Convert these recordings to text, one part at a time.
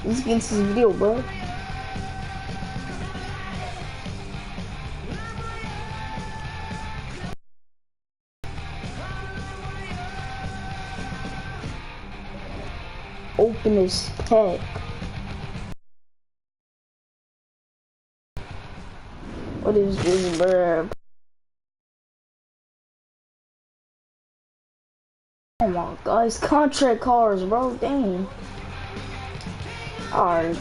Let's get into this video, bro. Open this pack. What is this, bro? Oh my god, it's contract cars, bro. Dang. Alright.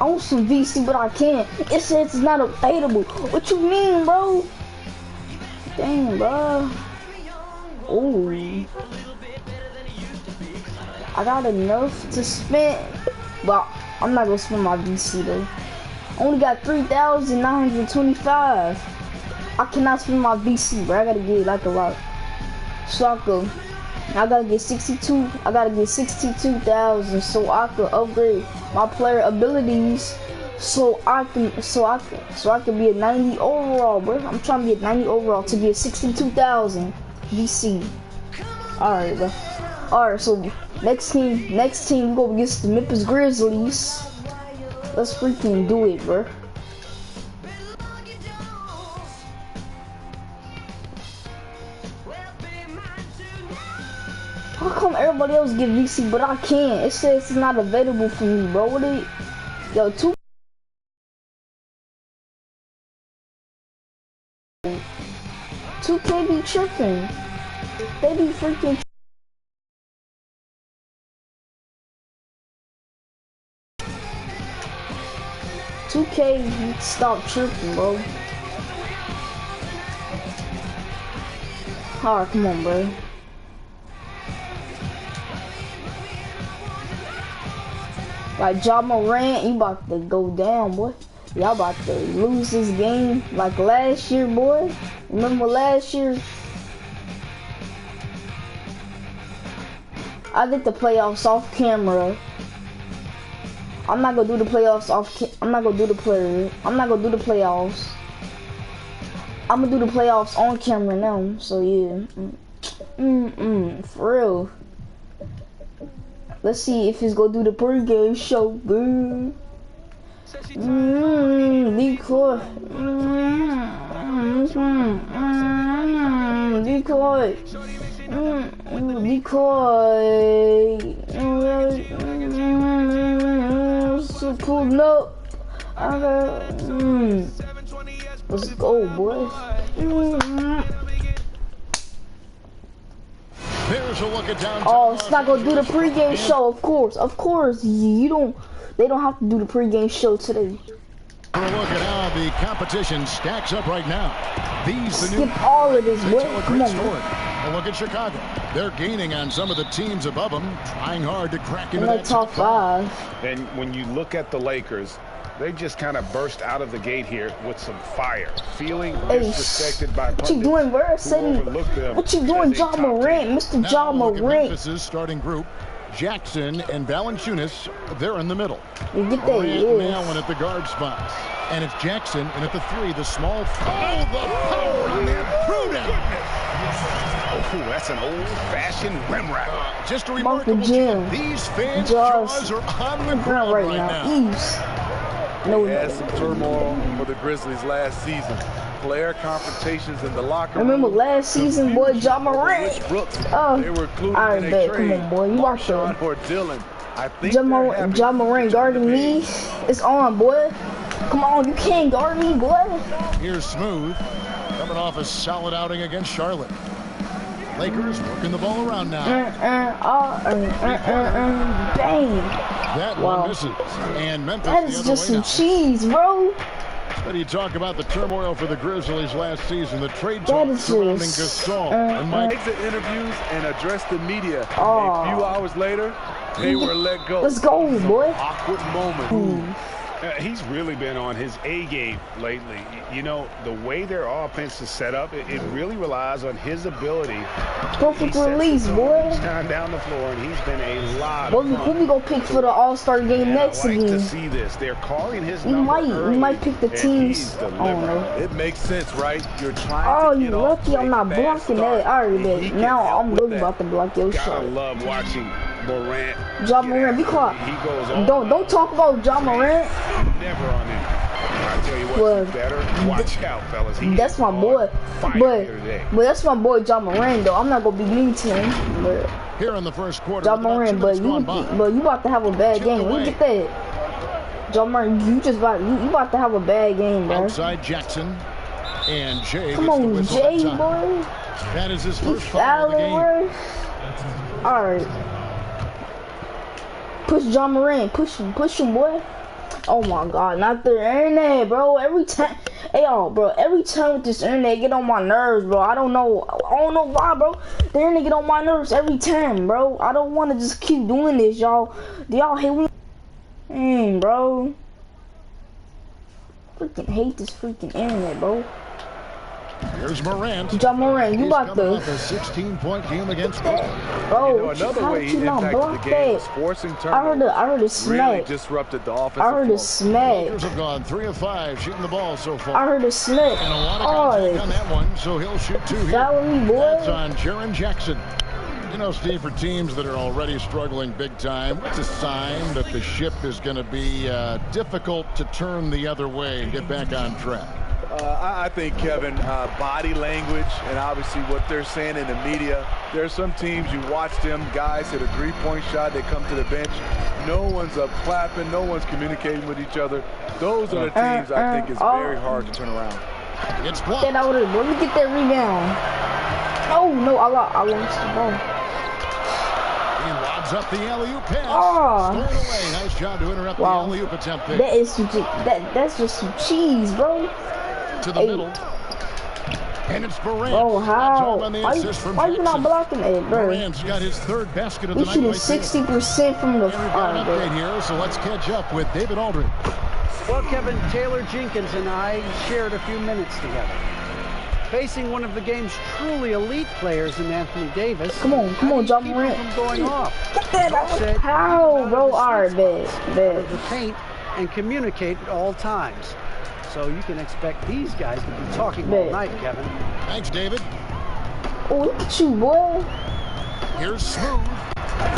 I want some VC, but I can't. It says it's not available. What you mean, bro? Dang, bro. Ooh. I got enough to spend, but I'm not gonna spend my VC though. I only got 3,925. I cannot spend my VC, bro. I gotta get like a lot. So I gotta get 62. I gotta get 62,000 so I can upgrade my player abilities. So I can be a 90 overall, bro. I'm trying to be a 90 overall to be a 62,000 VC. All right, bro. All right, so next team we go against the Memphis Grizzlies. Let's freaking do it, bro. How come everybody else get VC, but I can't? It says it's not available for me, bro. What are you? Yo, 2K be tripping. They be freaking. Stop tripping, bro. Alright, come on, bro. Like Ja Morant, you about to go down, boy. Y'all about to lose this game like last year, boy. Remember last year? I did the playoffs off camera. I'm not gonna do the playoffs I'm not gonna do the playoffs. I'm gonna do the playoffs on camera now. So yeah. For real. Let's see if he's gonna do the pregame show, boo. Decoy. So cool, no. Let's go, boys. There's a look at downtown. Oh, it's not gonna do the pregame show, of course. They don't have to do the pregame show today. A look at how the competition stacks up right now. Skip all of this, boy. Come on, boy. A look at Chicago. They're gaining on some of the teams above them, trying hard to crack into that top five. And when you look at the Lakers, they just kind of burst out of the gate here with some fire, feeling disrespected by what you doing, bro? What you doing, Ja Morant, Mr. Ja Morant? Memphis's starting group, Jackson and Valanciunas, they're in the middle. You get that, Allen at the guard spots. And it's Jackson, and at the three, the small foul, the power on that throwdown. Oh, that's an old-fashioned rim rack. Just a remarkable Jim. These fans' jaws are on the ground right now. We had some turmoil for the Grizzlies last season. Player confrontations in the locker room. Remember last season, boy, Ja Morant. They were included I in a bet. trade. Come on, boy. You watch Sean or Dylan. I think Ja Morant guarding me. It's on, boy. Come on, you can't guard me, boy. Here's Smooth, coming off a solid outing against Charlotte. Lakers working the ball around now. Bang. That one misses. And Memphis That is just some cheese, bro. But you talk about the turmoil for the Grizzlies last season, the trade talk surrounding Gasol and Mike. Exit interviews and address the media. A few hours later, they were let go. Let's go, boy. Awkward moment. He's really been on his A game lately. You know, the way their offense is set up, it really relies on his ability. Perfect release, boy. Each time down the floor, and he's been a lot of fun. Who we gonna pick for the All-Star game next again? To see this. They're calling his we might pick the teams. It makes sense, right? You're trying to you lucky I'm not blocking that. Alright, bet. Now I'm really about to block your shot. I love watching Morant. Ja Morant, be quiet. He goes on. Don't talk about Ja Morant. Never on him. I tell you what, Well, you better watch out, fellas. That's my boy. But that's my boy Ja Morant though. I'm not gonna be mean to him. But Here in the first quarter. Ja Morant, but you about to have a bad game. Look at that. Ja Morant, you about to have a bad game, bro. Outside Jackson. And Jay. Come on, Jay, boy. That is his first foul of the game. Alright. Push Ja Morant. Push him, boy. Oh my god, not the internet, bro. Every time, hey y'all, bro. Every time with this internet, get on my nerves, bro. I don't know why, bro. The internet get on my nerves every time, bro. I don't want to just keep doing this, y'all. Do y'all hate me? Bro. Freaking hate this freaking internet, bro. Here's Morant. Ja Morant, you about to. A 16-point game against Portland. Bro, another way he impacted the game was forcing turnovers. I heard a smack. Really disrupted the offensive I heard a flow. smack. Lakers have gone 3 of 5 shooting the ball so far. I heard a smack. And a lot of contact on that one, so he'll shoot 2 here. Follow me, boy. That's on Jaren Jackson. You know, Steve, for teams that are already struggling big time, it's a sign that the ship is going to be difficult to turn the other way and get back on track. I think, Kevin, body language and obviously what they're saying in the media. There are some teams, you watch them, guys hit a three-point shot, they come to the bench. No one's up clapping, no one's communicating with each other. Those are the teams I think is very hard to turn around. It's blocked. Get out of it, boy. Let me get that rebound. Oh, no, I lost the ball. He lobs up the alley-oop pass. Oh. Stolen away. Nice job to interrupt the alley-oop attempt there. That's just some cheese, bro. To the middle. And it's Morant. Oh, how? Why you not blocking it, bro? Morant's got his 3rd basket of the We night. shooting 60% from the We've got an update here, so let's catch up with David Aldridge. Well, Kevin, Taylor Jenkins and I shared a few minutes together. Facing one of the game's truly elite players in Anthony Davis. Come on, Ja Morant. From going off. Get that out. How, bro? Alright, bad. The paint and communicate at all times. So you can expect these guys to be talking all night, Kevin. Thanks, David. Oh, look at you, boy. Here's Smooth.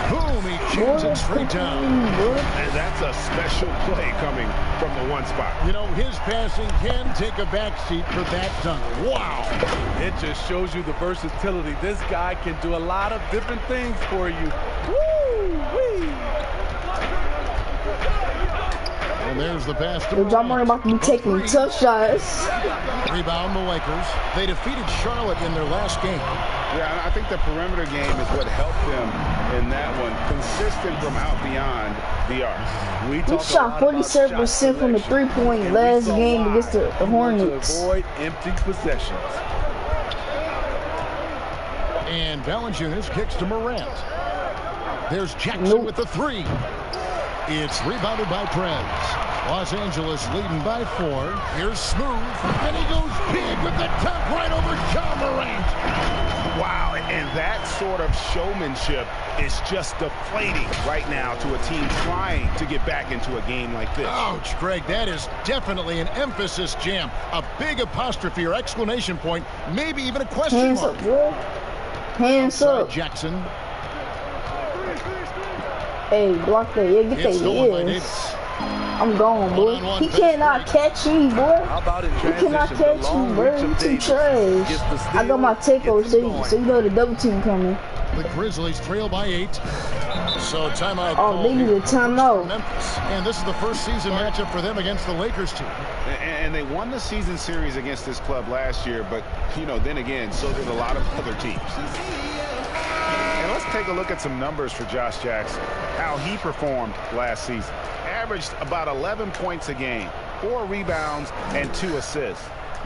Boom, he jams it straight down. And that's a special play coming from the one spot. You know, his passing can take a backseat for that dunk. Wow. It just shows you the versatility. This guy can do a lot of different things for you. Woo-wee. And there's the pass to Ja Morant about to be taking tough shots. Rebound the Lakers. They defeated Charlotte in their last game. Yeah, I think the perimeter game is what helped them in that one. Consistent from out beyond the arc. We shot 47% from the three-point last game against the Hornets. To avoid empty possessions. And Valanciunas kicks to Morant. There's Jackson with the 3. It's rebounded by Prez. Los Angeles leading by 4. Here's Smooth. And he goes big with the dunk right over Ja Morant. Wow, and that sort of showmanship is just deflating right now to a team trying to get back into a game like this. Ouch, Greg, that is definitely an emphasis jam. A big apostrophe or exclamation point, maybe even a question Hands mark. up, bro. Hands up. Jackson. Hey, block that. Yeah, get that. Yes. I'm going, boy. He cannot catch me, boy. How about in He cannot catch me, bro. You too trash. I got my takeover, so you know the double team coming. The Grizzlies trail by 8. So timeout. Oh, they need a timeout. Memphis. And this is the first season matchup for them against the Lakers team. And they won the season series against this club last year, but, you know, then again, so did a lot of other teams. And let's take a look at some numbers for Josh Jackson, how he performed last season. Averaged about 11 points a game, 4 rebounds, and 2 assists.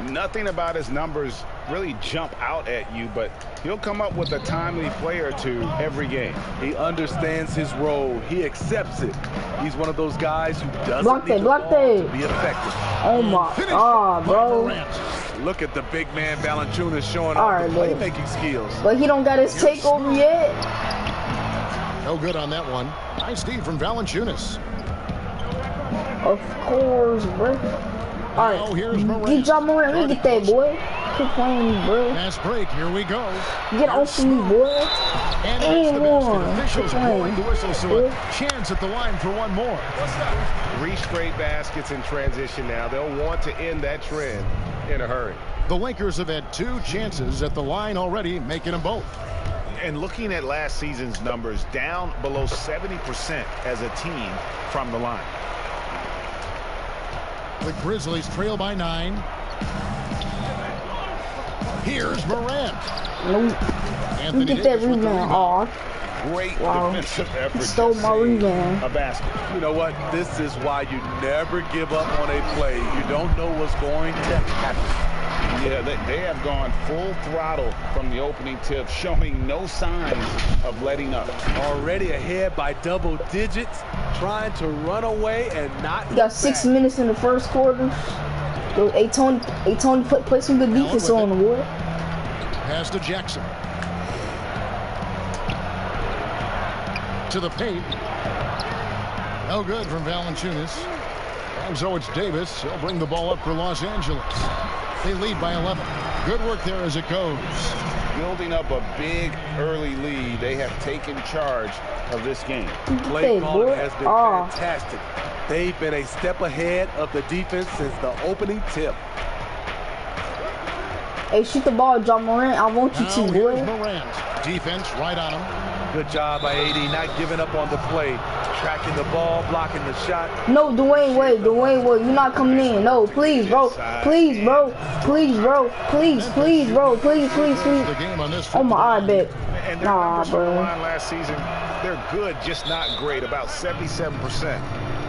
Nothing about his numbers really jump out at you, but he'll come up with a timely play or two every game. He understands his role. He accepts it. He's one of those guys who doesn't need the ball to be effective. Oh my God, bro. Look at the big man Valanciunas showing off the playmaking skills. But he don't got his takeover yet. No good on that one. Nice D from Valanciunas. Of course, bro. All right, get Ja Morant. Let me get that, boy. Quit playing me, bro. Fast break. Here we go. Get off of me, boy. And it's the basket. one. Officials Quit blowing playing. the whistle, so a chance at the line for one more. 3 straight baskets in transition now. They'll want to end that trend in a hurry. The Lakers have had 2 chances at the line already, making them both. And looking at last season's numbers, down below 70% as a team from the line. The Grizzlies trail by 9. Here's Morant. Nope. Anthony Get that Davis with the rebound. rebound. Aw, Great Wow. defensive effort. he stole to my save rebound. a basket. You know what? This is why you never give up on a play. You don't know what's going to happen. Yeah, they have gone full throttle from the opening tip, showing no signs of letting up. Already ahead by double digits, trying to run away and not. You got 6 minutes in the first quarter. Yo, hey Tony, play some good defense on the board. Pass to Jackson. To the paint. No good from Valanciunas. And so it's Davis. He'll bring the ball up for Los Angeles. They lead by 11. Good work there as it goes. Building up a big early lead, they have taken charge of this game. Play Hey, calling boy. has been Aw. fantastic. They've been a step ahead of the defense since the opening tip. Hey, shoot the ball, John Morant. I want you Now to, here's boy. Morant. Defense right on him. Good job by AD, not giving up on the play. Tracking the ball, blocking the shot. No, Dwayne Wade, you're not coming in. No, please, bro. Please, bro. Please, bro. Please, bro. Please. The game on this. Oh my, I bet. And their Nah, numbers from the bro. line last season, they're good, just not great. About 77%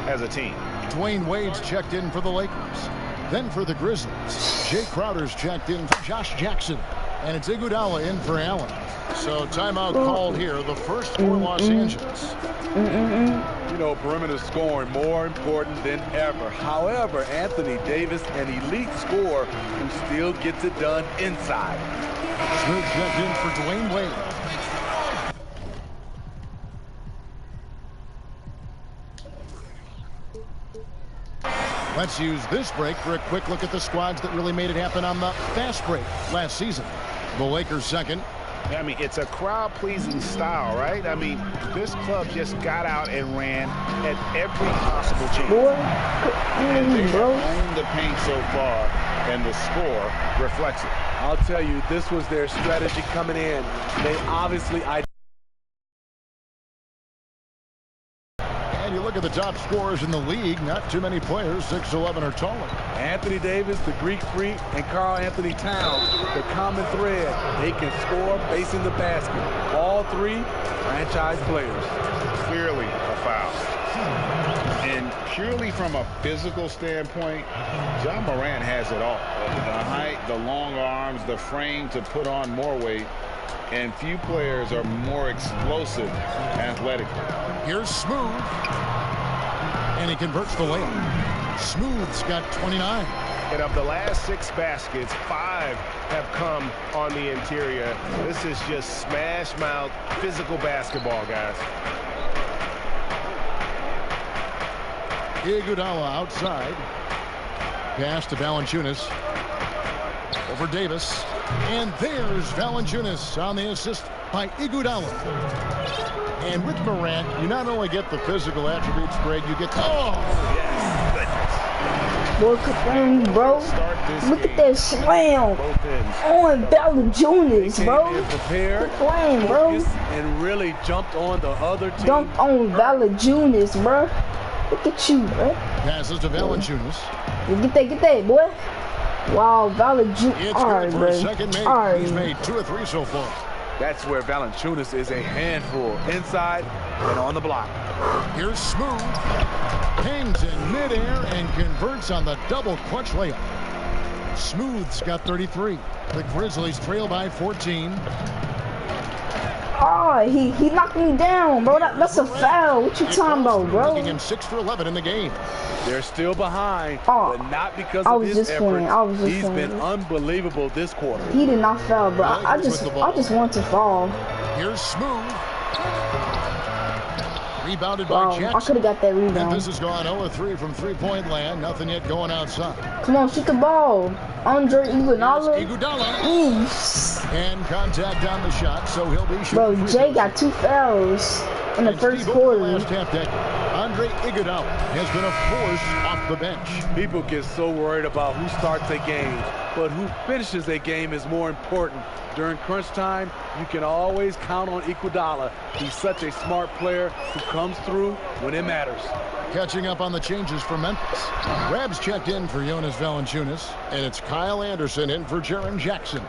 as a team. Dwayne Wade's checked in for the Lakers. Then for the Grizzlies, Jay Crowder's checked in for Josh Jackson. And it's Iguodala in for Allen. So timeout called here, the first for Los Angeles. You know, perimeter scoring more important than ever. However, Anthony Davis, an elite scorer who still gets it done inside. Smith checked in for Dwayne Wade. Let's use this break for a quick look at the squads that really made it happen on the fast break last season. The Lakers second. I mean, it's a crowd-pleasing style, right? I mean, this club just got out and ran at every possible chance. Boy, And they bro. have owned the paint so far, and the score reflects it. I'll tell you, this was their strategy coming in. They obviously And you look at the top scorers in the league, not too many players 6'11" or taller. Anthony Davis, the Greek Freak, and Karl Anthony Towns, the common thread. They can score facing the basket. All 3 franchise players. Clearly a foul. And purely from a physical standpoint, John Morant has it all. The height, the long arms, the frame to put on more weight. And few players are more explosive athletically. Here's Smooth. And he converts the lane. Smooth's got 29. And of the last 6 baskets, 5 have come on the interior. This is just smash mouth physical basketball, guys. Iguodala outside. Pass to Valanciunas. Over Davis. And there's Valanciunas on the assist by Iguodala. And with Morant, you not only get the physical attributes, Greg, you get... Oh! Boy, quit playing me, bro. Look at that slam on Valanciunas, bro. Came in prepared, Quit playing, bro. focused, and really jumped on the other team. Dunked on Valanciunas, bro. Look at you, bro. Passes to Valanciunas. Get that, boy. Wow, Valanciunas. It's All good right, for bro. his second make. All right. He's made 2 or 3 so far. That's where Valanciunas is a handful, inside and on the block. Here's Smooth. Hangs in midair and converts on the double clutch layup. Smooth's got 33. The Grizzlies trail by 14. Oh, he knocked me down, bro. That's a foul. What you talking about, bro? Making him 6 for 11 in the game. They're still behind, Oh, but not because I of was his just playing. I was efforts. just He's been playing. unbelievable this quarter. He did not foul, bro. I just want to fall. Here's Smooth. Rebounded Wow, by I Jackson. could have got that rebound. Memphis has gone 0-3 from three-point land. Nothing yet going outside. Come on, shoot the ball. Andre Iguodala. Iguodala. And contact on the shot, so he'll be shooting. Bro, Jay got 2 fouls in the first quarter. Last half deck. Andre Iguodala has been a force off the bench. People get so worried about who starts a game, but who finishes a game is more important. During crunch time, you can always count on Iguodala. He's such a smart player who comes through when it matters. Catching up on the changes for Memphis. Rabs checked in for Jonas Valanciunas, and it's Kyle Anderson in for Jaren Jackson.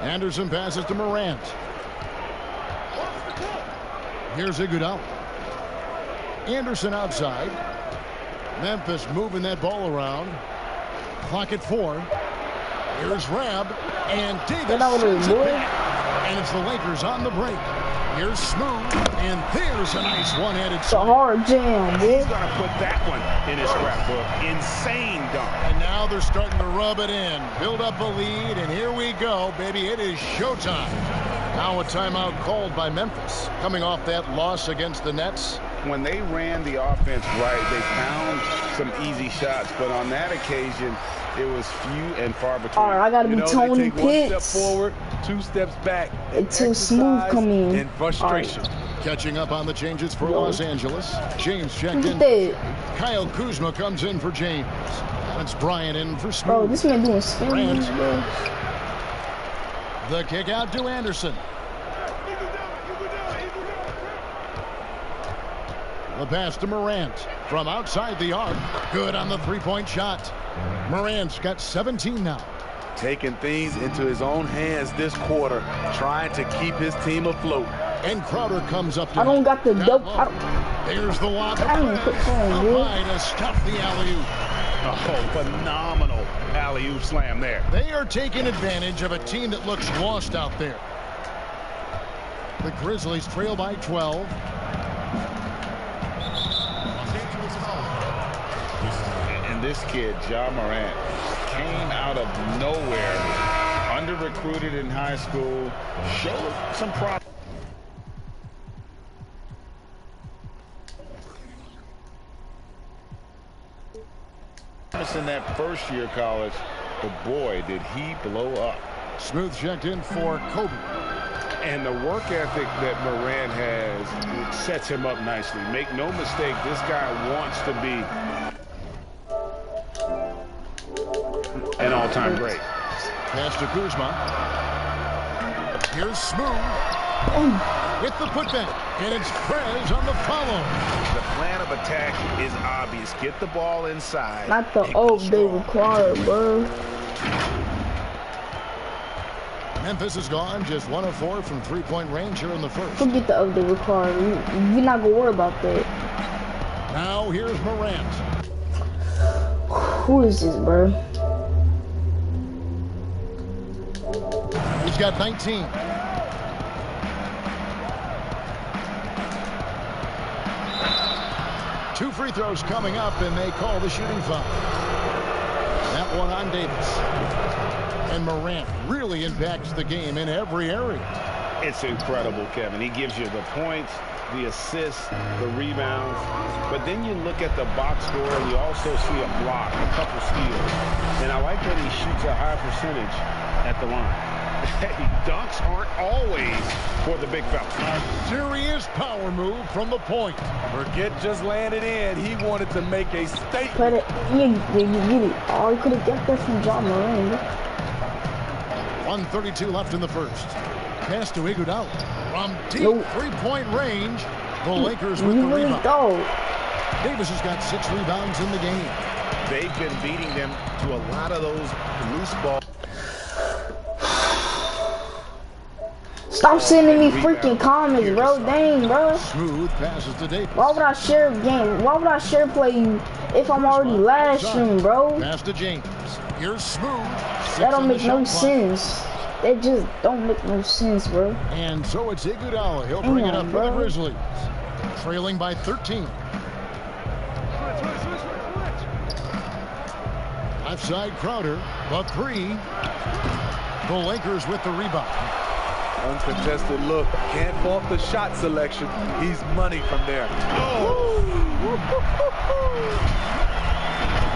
Anderson passes to Morant. Here's Iguodala. Anderson outside. Memphis moving that ball around. Clock at 4. Here's Rab. And Davis sends it back. And it's the Lakers on the break. Here's Smooth. And there's a nice one-handed. It's a hard jam, boy. He's going to put that one in his scrapbook. Insane dunk. And now they're starting to rub it in. Build up a lead. And here we go, baby. It is showtime. Now a timeout called by Memphis. Coming off that loss against the Nets. When they ran the offense right, they found some easy shots. But on that occasion, it was few and far between. All right, I got to be Tony they take 1 Pitts. step forward, 2 steps back. Until Smooth come in. And frustration. Catching up on the changes for Los Angeles. James checked in. Kyle Kuzma comes in for James. That's Bryant in for Smooth. Bro, this man doing spins, bro. The kick out to Anderson. The pass to Morant from outside the arc. Good on the three-point shot. Morant's got 17 now. Taking things into his own hands this quarter, trying to keep his team afloat. And Crowder comes up to I don't got the dope. There's the lob. I don't put phone, dude. To stuff the alley-oop. Oh, phenomenal alley-oop slam there. They are taking advantage of a team that looks lost out there. The Grizzlies trail by 12. And this kid, Ja Morant, came out of nowhere, under-recruited in high school, showed some promise. In that first year of college, but boy, did he blow up. Smooth checked in for Kobe. And the work ethic that Morant has sets him up nicely. Make no mistake, this guy wants to be an all-time great. Pass to Kuzma. Here's Smooth. With the putback. And it's Prez on the follow. The plan of attack is obvious. Get the ball inside. Not the old they require, bro. Memphis is gone. Just 1 of 4 from three-point range here in the first. Forget the old they require. We're not going to worry about that. Now here's Morant. Who is this, bro? He's got 19. Two free throws coming up, and they call the shooting foul. That one on Davis. And Morant really impacts the game in every area. It's incredible, Kevin. He gives you the points, the assists, the rebounds. But then you look at the box score, and you also see a block, a couple steals. And I like that he shoots a high percentage at the line. Hey, dunks aren't always for the big fella. Serious power move from the point. Forget just landed in. He wanted to make a statement. Put it. You get it. Oh, you could have got that from Ja Morant. 1:32 left in the first. Pass to Iguodala from deep three-point range. The Lakers with the rebound. Davis has got 6 rebounds in the game. They've been beating them to a lot of those loose balls. Stop sending me freaking comments, bro. Dang, bro. Smooth passes to Davis. Why would I share a game? Why would I share play you if I'm already last stream, bro? Pass to James. Here's Smooth. That don't make no sense. That just don't make no sense, bro. And so it's Iguodala. He'll bring it up for the Grizzlies. Trailing by 13. Left side, Crowder. The three. The Lakers with the rebound. Uncontested look. Can't fault the shot selection. He's money from there. Oh.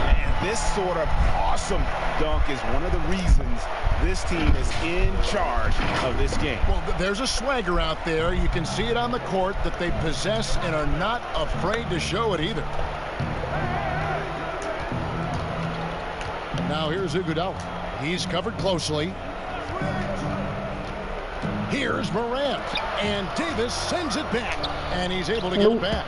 And this sort of awesome dunk is one of the reasons this team is in charge of this game. Well, there's a swagger out there. You can see it on the court that they possess and are not afraid to show it either. Now here's Iguodala. He's covered closely. Here's Morant. And Davis sends it back. And he's able to get it back.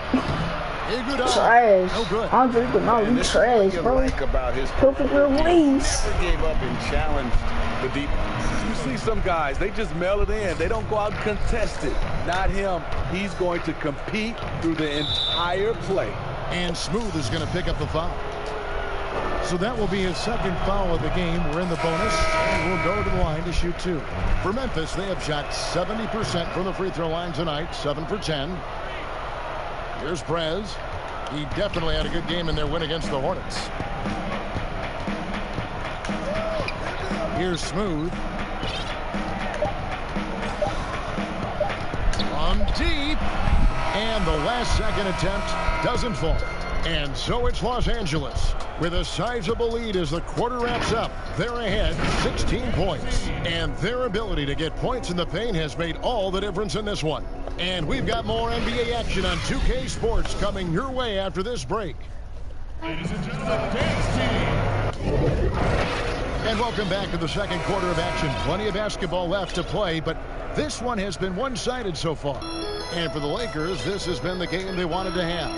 Iguodala. Trash. No good. Andre Iguodala, you trash, bro. Like about his Perfect release. never gave up and challenged the deep. You see some guys, they just mail it in. They don't go out and contest it. Not him. He's going to compete through the entire play. And Smooth is going to pick up the foul. So that will be his second foul of the game. We're in the bonus, and we'll go to the line to shoot 2. For Memphis, they have shot 70% from the free throw line tonight, 7 for 10. Here's Prez. He definitely had a good game in their win against the Hornets. Here's Smooth. On deep. And the last second attempt doesn't fall. And so it's Los Angeles with a sizable lead as the quarter wraps up. They're ahead 16 points. And their ability to get points in the paint has made all the difference in this one. And we've got more NBA action on 2K Sports coming your way after this break. Ladies and gentlemen, dance team. And welcome back to the second quarter of action. Plenty of basketball left to play, but this one has been one-sided so far. And for the Lakers, this has been the game they wanted to have.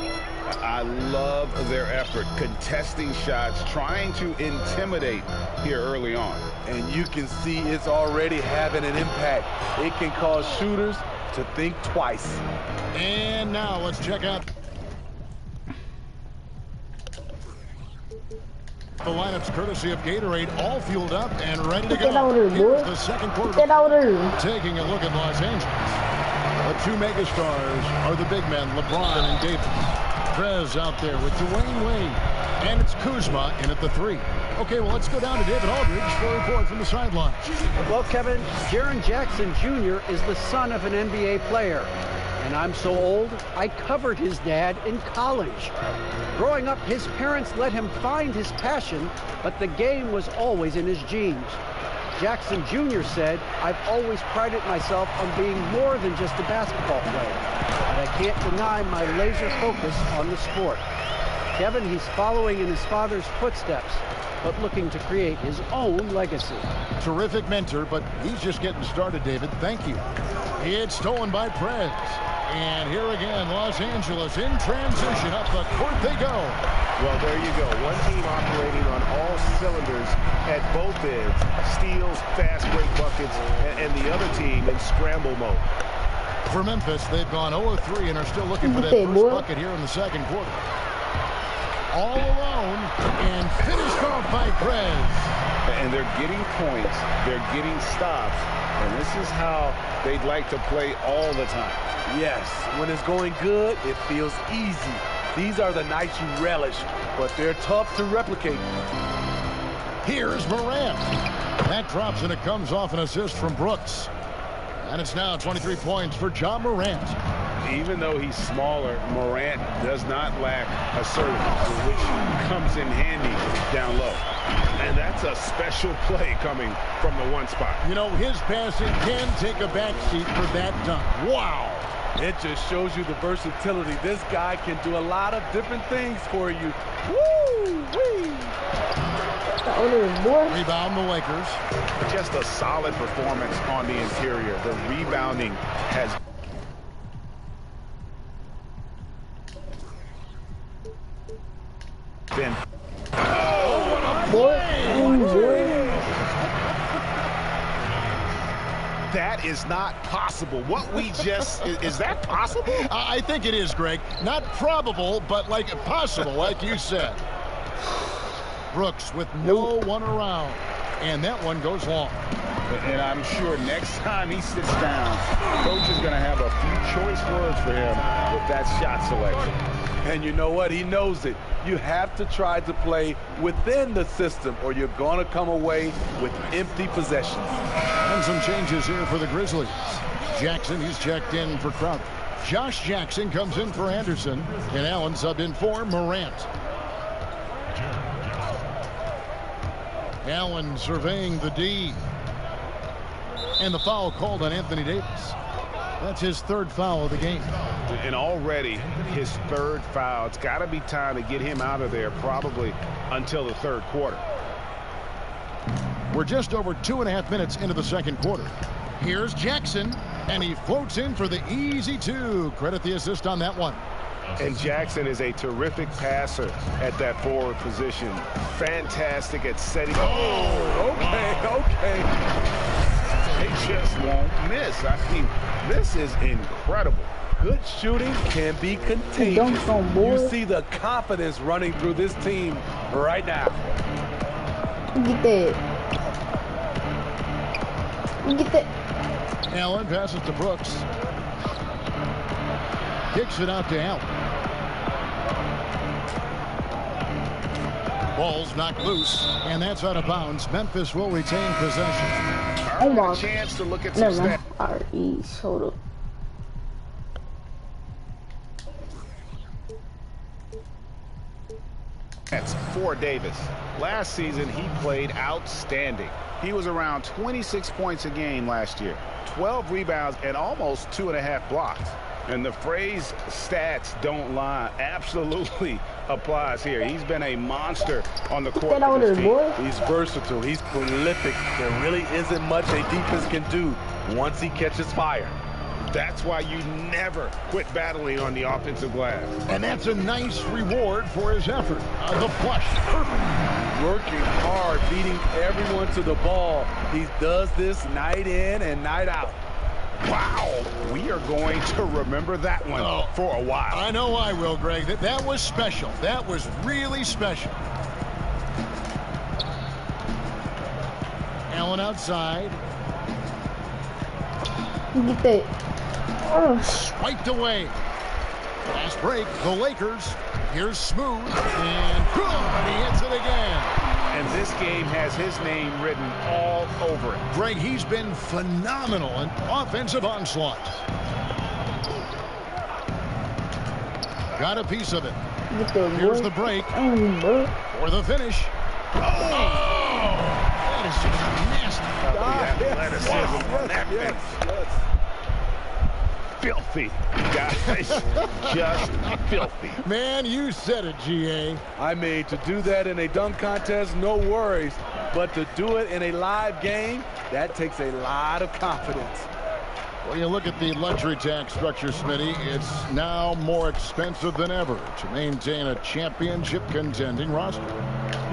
I love their effort, contesting shots, trying to intimidate here early on. And you can see it's already having an impact. It can cause shooters to think twice. And now let's check out the lineups courtesy of Gatorade, all fueled up and ready to go. Get out of here, boy. Here's the second quarter. Get out of here. Taking a look at Los Angeles. The two megastars are the big men, LeBron and Davis. Prez out there with Dwayne Wade. And it's Kuzma in at the 3. Okay, well, let's go down to David Aldridge for a report from the sideline. Well, Kevin, Jaren Jackson Jr. is the son of an NBA player. And I'm so old, I covered his dad in college. Growing up, his parents let him find his passion, but the game was always in his genes. Jackson Jr. said, "I've always prided myself on being more than just a basketball player, but I can't deny my laser focus on the sport." Kevin, he's following in his father's footsteps, but looking to create his own legacy. Terrific mentor, but he's just getting started, David. Thank you. It's stolen by Prez. And here again, Los Angeles in transition. Up the court they go. Well, there you go. One team operating on all cylinders at both ends. Steals, fast break buckets, and the other team in scramble mode. For Memphis, they've gone 0-3 and are still looking for that first bucket here in the second quarter. All alone and finished off by Prez. And they're getting points. They're getting stops. And this is how they'd like to play all the time. Yes, when it's going good, it feels easy. These are the nights you relish, but they're tough to replicate. Here's Morant. That drops and it comes off an assist from Brooks. And it's now 23 points for Ja Morant. Even though he's smaller, Morant does not lack assertiveness, which comes in handy down low. And that's a special play coming from the one spot. You know, his passing can take a backseat for that dunk. Wow. It just shows you the versatility. This guy can do a lot of different things for you. Woo-wee! Rebound the Lakers. Just a solid performance on the interior. The rebounding has been. Oh, what a play! That is not possible. What we just, is that possible? I think it is, Greg. Not probable, but like possible, like you said. Brooks with no one around. And that one goes long. And I'm sure next time he sits down, coach is going to have a few choice words for him with that shot selection. And you know what? He knows it. You have to try to play within the system or you're going to come away with empty possessions. And some changes here for the Grizzlies. Jackson, he's checked in for Crowder. Josh Jackson comes in for Anderson. And Allen subbed in for Morant. Allen surveying the D. And the foul called on Anthony Davis. That's his third foul of the game. And already his third foul. It's got to be time to get him out of there probably until the third quarter. We're just over 2.5 minutes into the second quarter. Here's Jackson, and he floats in for the easy two. Credit the assist on that one. And Jackson is a terrific passer at that forward position. Fantastic at setting. Oh, okay. They just won't miss. I mean, this is incredible. Good shooting can be contagious. You see the confidence running through this team right now. Get that. Get that. Allen passes to Brooks. Kicks it out to Allen. Ball's knocked loose, and that's out of bounds. Memphis will retain possession. Oh my. Chance to look at some Never mind. stats. RE, hold up. That's for Davis. Last season, he played outstanding. He was around 26 points a game last year, 12 rebounds, and almost 2.5 blocks. And the phrase stats don't lie absolutely applies here. He's been a monster on the court for this team. He's versatile. He's prolific. There really isn't much a defense can do once he catches fire. That's why you never quit battling on the offensive glass. And that's a nice reward for his effort. The flush. Perfect. Working hard, beating everyone to the ball. He does this night in and night out. Wow. We are going to remember that one for a while. I know I will, Greg. That was special. That was really special. Allen outside. Get that. Swiped away. Last break, the Lakers. Here's Smooth, and boom, and he hits it again. And this game has his name written all over it. Greg, he's been phenomenal in offensive onslaught. Got a piece of it. Here's the break for the finish. That is just nasty. Athleticism. Filthy, guys. Just filthy. Man, you said it, GA. I mean, to do that in a dunk contest, no worries. But to do it in a live game, that takes a lot of confidence. When you look at the luxury tax structure, Smitty, it's now more expensive than ever to maintain a championship contending roster.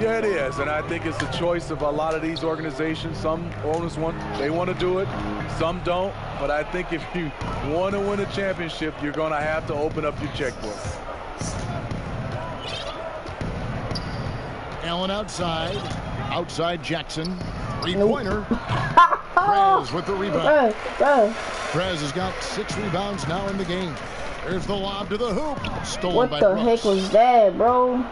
Yeah, it is, and I think it's the choice of a lot of these organizations. Some owners want to do it, some don't. But I think if you want to win a championship, you're going to have to open up your checkbook. Allen outside Jackson, three-pointer. Prez with the rebound. Prez has got 6 rebounds now in the game. There's the lob to the hoop. Stolen by Brooks. What the heck was that, bro?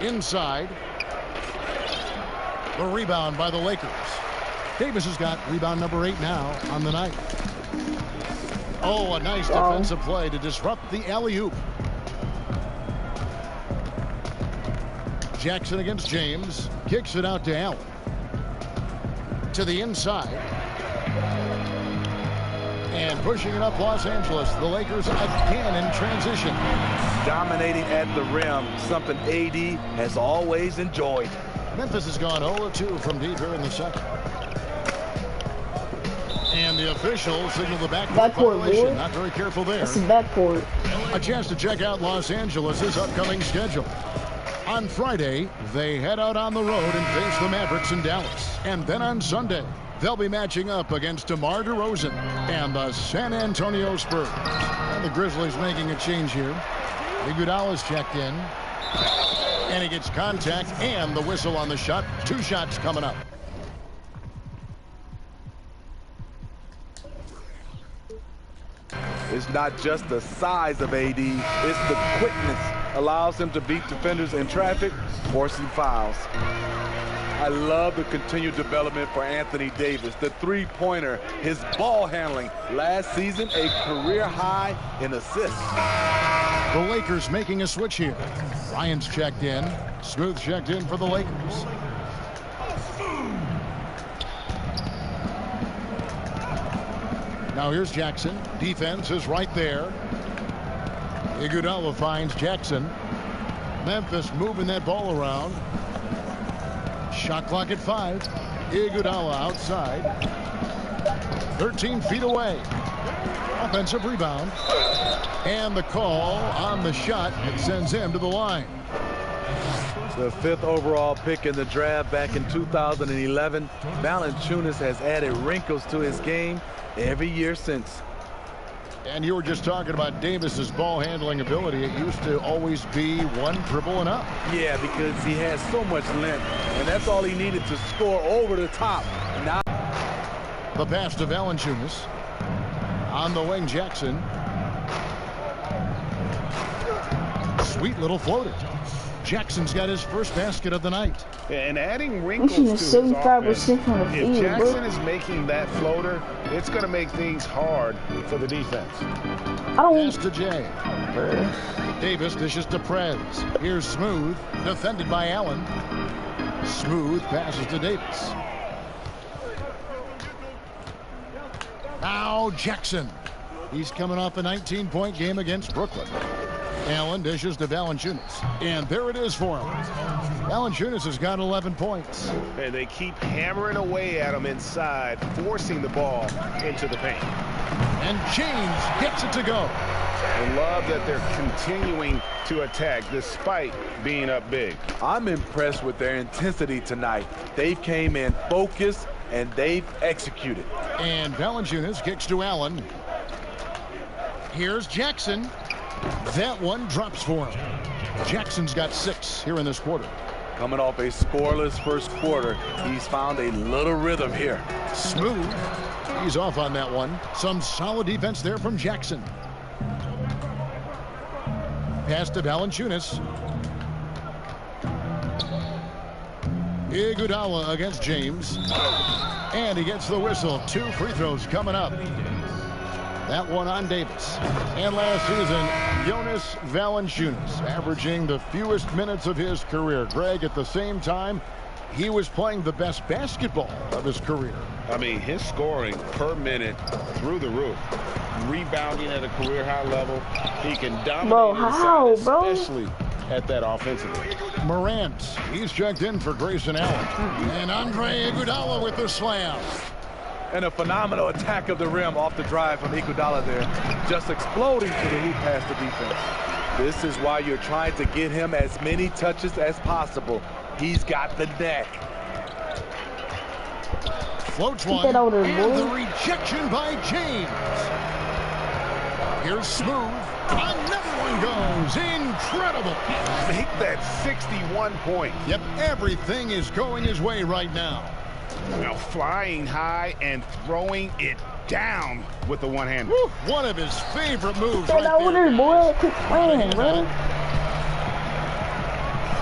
Inside. The rebound by the Lakers. Davis has got rebound number 8 now on the night. Oh, a nice defensive play to disrupt the alley-oop. Jackson against James. Kicks it out to Allen. To the inside. And pushing it up Los Angeles. The Lakers again in transition. Dominating at the rim, something AD has always enjoyed. Memphis has gone 0-2 from deep here in the second. And the officials signal the backcourt violation. Not very careful there. That's the backcourt. A chance to check out Los Angeles' upcoming schedule. On Friday, they head out on the road and face the Mavericks in Dallas. And then on Sunday, they'll be matching up against DeMar DeRozan and the San Antonio Spurs. And the Grizzlies making a change here. Iguodala's checked in. And he gets contact and the whistle on the shot. 2 shots coming up. It's not just the size of AD, it's the quickness. Allows him to beat defenders in traffic, forcing fouls. I love the continued development for Anthony Davis. The three-pointer, his ball handling. Last season, a career high in assists. The Lakers making a switch here. Ryan's checked in. Smooth checked in for the Lakers. Now here's Jackson. Defense is right there. Iguodala finds Jackson. Memphis moving that ball around. Shot clock at 5. Iguodala outside. 13 feet away. Offensive rebound. And the call on the shot. It sends him to the line. The 5th overall pick in the draft back in 2011. Valanciunas has added wrinkles to his game every year since. And you were just talking about Davis's ball handling ability. It used to always be one dribble and up. Yeah, because he has so much length, and that's all he needed to score over the top. Now the pass to Valanciunas. On the wing, Jackson. Sweet little floater. Jackson's got his first basket of the night. And adding wrinkles to his 75% offense, from the if field, Jackson bro. is making that floater, it's going to make things hard for the defense. I don't Pass to Jay. Davis dishes to Prez. Here's Smooth, defended by Allen. Smooth passes to Davis. Now Jackson. He's coming off a 19-point game against Brooklyn. Allen dishes to Valanciunas. And there it is for him. Valanciunas has got 11 points. And they keep hammering away at him inside, forcing the ball into the paint. And James gets it to go. I love that they're continuing to attack despite being up big. I'm impressed with their intensity tonight. They came in focused and they've executed. And Valanciunas kicks to Allen. Here's Jackson. That one drops for him. Jackson's got 6 here in this quarter. Coming off a scoreless first quarter, he's found a little rhythm here. Smooth. He's off on that one. Some solid defense there from Jackson. Pass to Valanciunas. Iguodala against James. And he gets the whistle. 2 free throws coming up. That one on Davis. And last season, Jonas Valanciunas averaging the fewest minutes of his career. Greg, at the same time, he was playing the best basketball of his career. I mean, his scoring per minute through the roof. Rebounding at a career high level. He can dominate Bro, inside, how, bro? especially at that offensive end. Morant, he's checked in for Grayson Allen. And Andre Iguodala with the slam. And a phenomenal attack of the rim off the drive from Iguodala there. Just exploding to the hoop past the defense. This is why you're trying to get him as many touches as possible. He's got the neck. Floats Keep one. that older, And boy. the rejection by James. Here's Smooth. Another one goes. Incredible. Make that 61 points. Yep, everything is going his way right now. Now flying high and throwing it down with the one-hander. Woo, one of his favorite moves Get right older, there. boy. Quit playing, bro.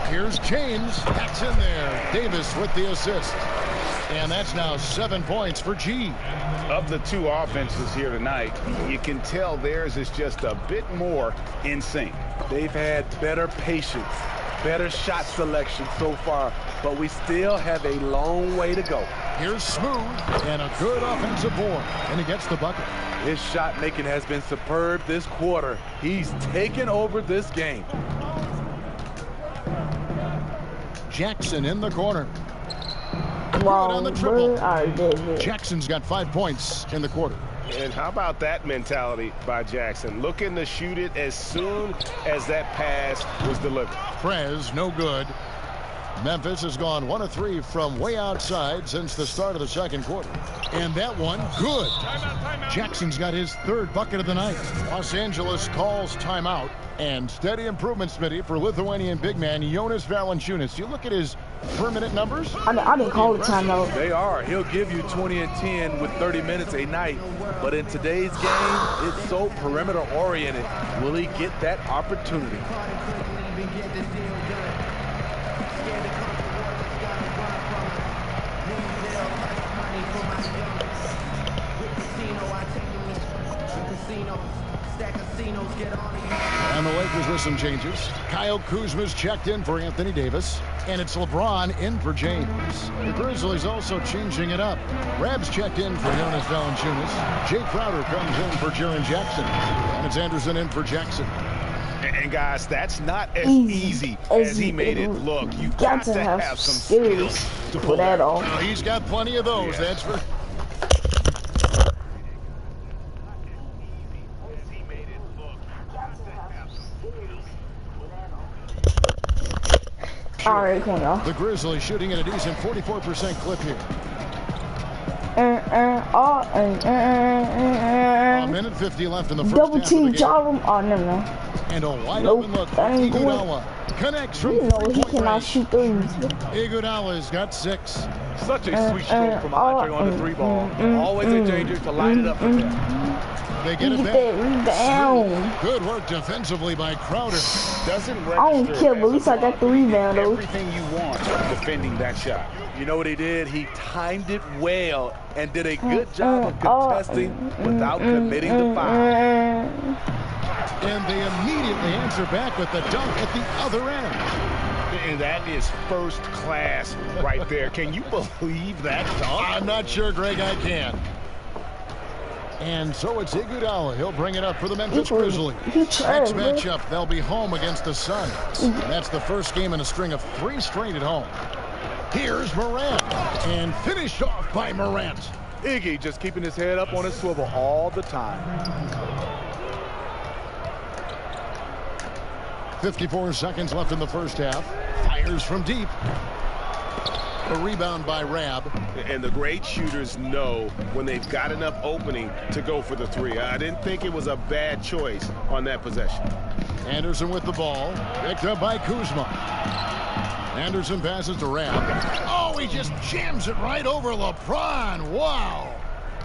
Here's James. That's in there. Davis with the assist. And that's now 7 points for G. Of the 2 offenses here tonight, you can tell theirs is just a bit more in sync. They've had better patience, better shot selection so far, but we still have a long way to go. Here's Smooth. And a good offensive board. And he gets the bucket. His shot making has been superb this quarter. He's taken over this game. Jackson in the corner. Wow, on the bro. triple. All right, good. Jackson's got 5 points in the quarter. And how about that mentality by Jackson? Looking to shoot it as soon as that pass was delivered. Prez, no good. Memphis has gone 1 of 3 from way outside since the start of the second quarter. And that one, good. Jackson's got his 3rd bucket of the night. Los Angeles calls timeout. And steady improvement, Smitty, for Lithuanian big man Jonas Valanciunas. You look at his per-minute numbers. I didn't call the timeout. They are. He'll give you 20 and 10 with 30 minutes a night. But in today's game, it's so perimeter-oriented. Will he get that opportunity? And the Lakers with some changes. Kyle Kuzma's checked in for Anthony Davis. And it's LeBron in for James. The Grizzlies also changing it up. Rab's checked in for Jonas Valanciunas. Jay Crowder comes in for Jaren Jackson. And it's Anderson in for Jackson. And guys, that's not as easy as he made it look. You got to have some skills to pull that off. Well, he's got plenty of those, that's for... All right, come on, y'all. The Grizzlies shooting at a decent 44% clip here. A minute 50 left in the first Double half team of the game. job. Oh, never mind. And a wide open look. Iguodala connects from You know he cannot shoot threes. Iguodala's got 6. Such a sweet stroke from Andre on the 3 ball. Always a danger to line it up with him. They get it Get back. that rebound. Good work defensively by Crowder. Doesn't I don't register care, but at as least I got the rebound, though. everything you want defending that shot. You know what he did? He timed it well and did a good job of contesting without committing the foul. And they immediately answer back with the dunk at the other end. And that is first class right there. Can you believe that dunk? I'm not sure, Greg, I can. And so it's Iguodala. He'll bring it up for the Memphis Grizzlies. Next matchup, they'll be home against the Suns. That's the first game in a string of 3 straight at home. Here's Morant. And finished off by Morant. Iggy just keeping his head up on his swivel all the time. 54 seconds left in the first half. Fires from deep. A rebound by Rab. And the great shooters know when they've got enough opening to go for the 3. I didn't think it was a bad choice on that possession. Anderson with the ball. Picked up by Kuzma. Anderson passes to Rab. Oh, he just jams it right over LeBron. Wow.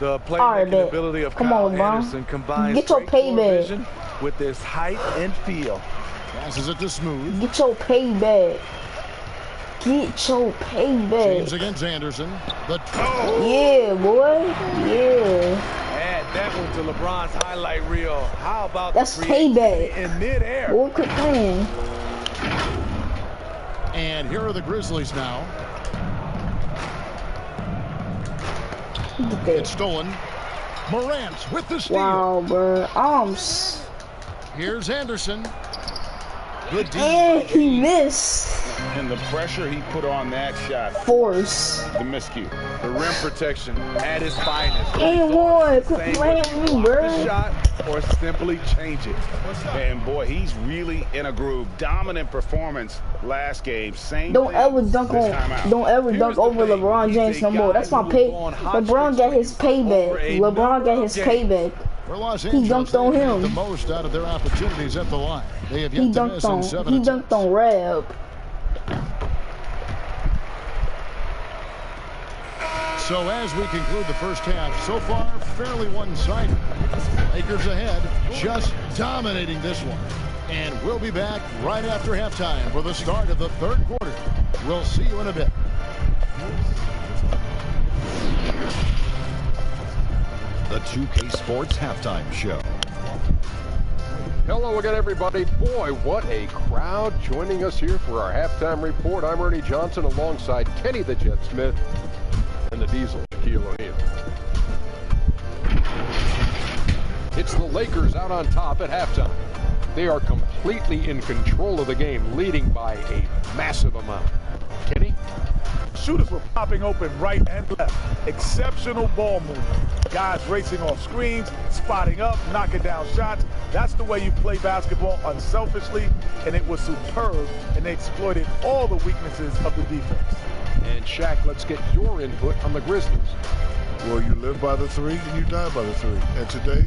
The playmaking ability of Kyle Anderson combines Get your payback vision with his height and feel. Passes it to Smooth. Get your payback. Get your payback. James against Anderson. Yeah, boy. Yeah. Add that one to LeBron's highlight reel. How about that's payback in midair? Boy, quit playing. And here are the Grizzlies now. It's stolen. Morant with the steal. Wow, bro. Here's Anderson. Good D. And he missed. And the pressure he put on that shot. Force. The miscue. The rim protection at its finest. And one. Quit playing with me, bro. The shot or simply change it. And boy, he's really in a groove. Dominant performance last game. Same. Don't ever dunk over LeBron James no more. That's my pay. LeBron got his payback. LeBron got his payback. He dunked on him. The most out of their opportunities at the line. They have yet to miss in 7 attempts. He dunked on Rab. So as we conclude the first half, so far fairly one-sided. Lakers ahead, just dominating this one. And we'll be back right after halftime for the start of the third quarter. We'll see you in a bit. The 2K Sports Halftime Show. Hello again, everybody. Boy, what a crowd joining us here for our halftime report. I'm Ernie Johnson alongside Kenny the Jet Smith and the Diesel, Shaquille O'Neal. It's the Lakers out on top at halftime. They are completely in control of the game, leading by a massive amount. Kenny? Shooters were popping open right and left. Exceptional ball movement. Guys racing off screens, spotting up, knocking down shots. That's the way you play basketball unselfishly and it was superb, and they exploited all the weaknesses of the defense. And Shaq, let's get your input on the Grizzlies. Well, you live by the three and you die by the three. And today,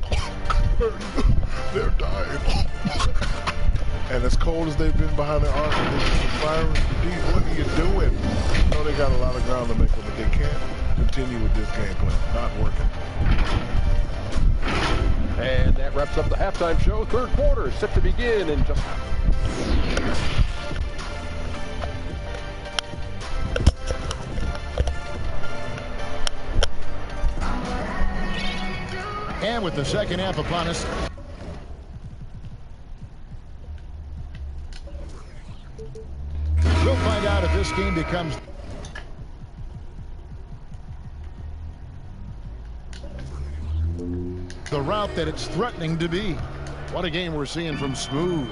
they're dying. And as cold as they've been behind the arc, they're just firing deep. What are you doing? I know they got a lot of ground to make up, but they can't continue with this game plan. Not working. And that wraps up the halftime show. Third quarter set to begin in just... And with the second half upon us, we'll find out if this game becomes the route that it's threatening to be. What a game we're seeing from Smooth.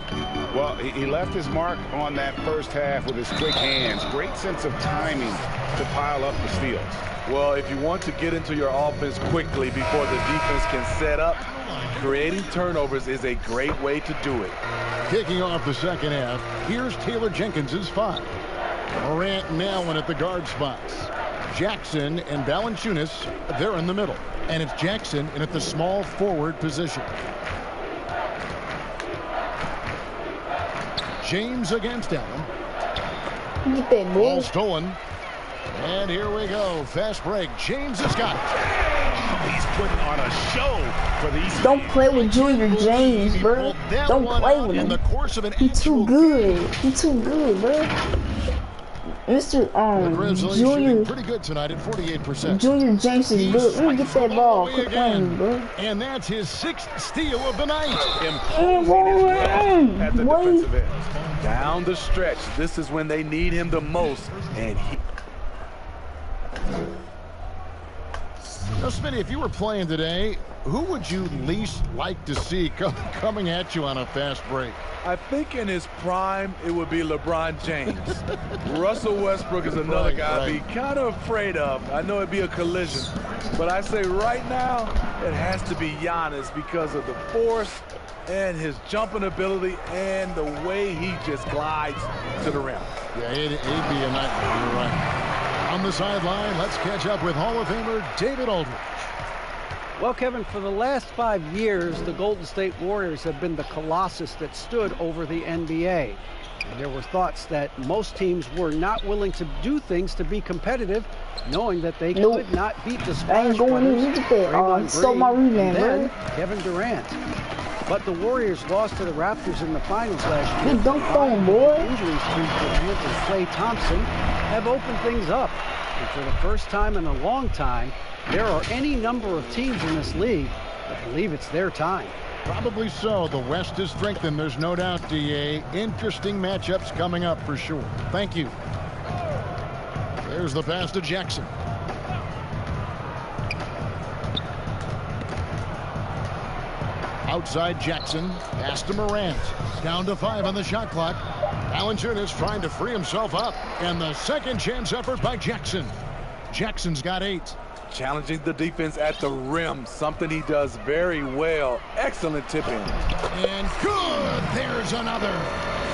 Well, he left his mark on that first half with his quick hands. Great sense of timing to pile up the steals. Well, if you want to get into your offense quickly before the defense can set up, creating turnovers is a great way to do it. Kicking off the second half, here's Taylor Jenkins' 5. Morant and Allen at the guard spots. Jackson and Valanciunas, they're in the middle. And it's Jackson in at the small forward position. James against Allen. Get that Ball ball. stolen. And here we go. Fast break. James has got it. He's putting on a show for these. Don't play with Junior James, bro. Don't play with in him. the course of an He too actual good. He too good, bro. Mr. The Grizzlies Junior shooting pretty good tonight at 48%. Junior James is good. Let me get that ball. Quit playing, bro. And that's his 6th steal of the night. At the defensive end. Down the stretch, this is when they need him the most, and he... Now, Smitty, if you were playing today, who would you least like to see coming at you on a fast break? I think in his prime, it would be LeBron James. Russell Westbrook is another guy I'd be kind of afraid of. I know it'd be a collision. But I say right now, it has to be Giannis because of the force and his jumping ability and the way he just glides to the rim. Yeah, it'd be a nightmare. You're right. On the sideline, let's catch up with Hall of Famer David Aldridge. Well, Kevin, for the last 5 years, the Golden State Warriors have been the colossus that stood over the NBA. And there were thoughts that most teams were not willing to do things to be competitive, knowing that they could not beat the Splash Brothers, Stole my rebound, and then bro. Kevin Durant. But the Warriors lost to the Raptors in the finals last year. Good dunk on, boy. Injuries to Durant and Klay Thompson have opened things up. And for the first time in a long time, there are any number of teams in this league that believe it's their time. Probably so. The West is strengthened. There's no doubt, DA. Interesting matchups coming up for sure. Thank you. There's the pass to Jackson. Outside Jackson. Pass to Morant. Down to 5 on the shot clock. Valanciunas trying to free himself up. And the second chance effort by Jackson. Jackson's got 8. Challenging the defense at the rim, something he does very well. Excellent tip-in. And good. There's another.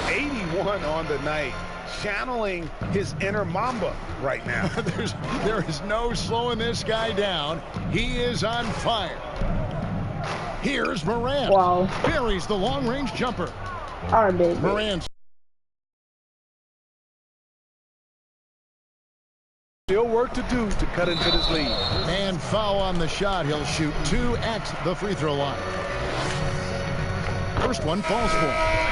81 on the night. Channeling his inner Mamba right now. There is no slowing this guy down. He is on fire. Here's Morant. Wow. Buries the long-range jumper. All right, baby. Morant. Still work to do to cut into this lead. And foul on the shot. He'll shoot 2 at the free throw line. First one falls for him.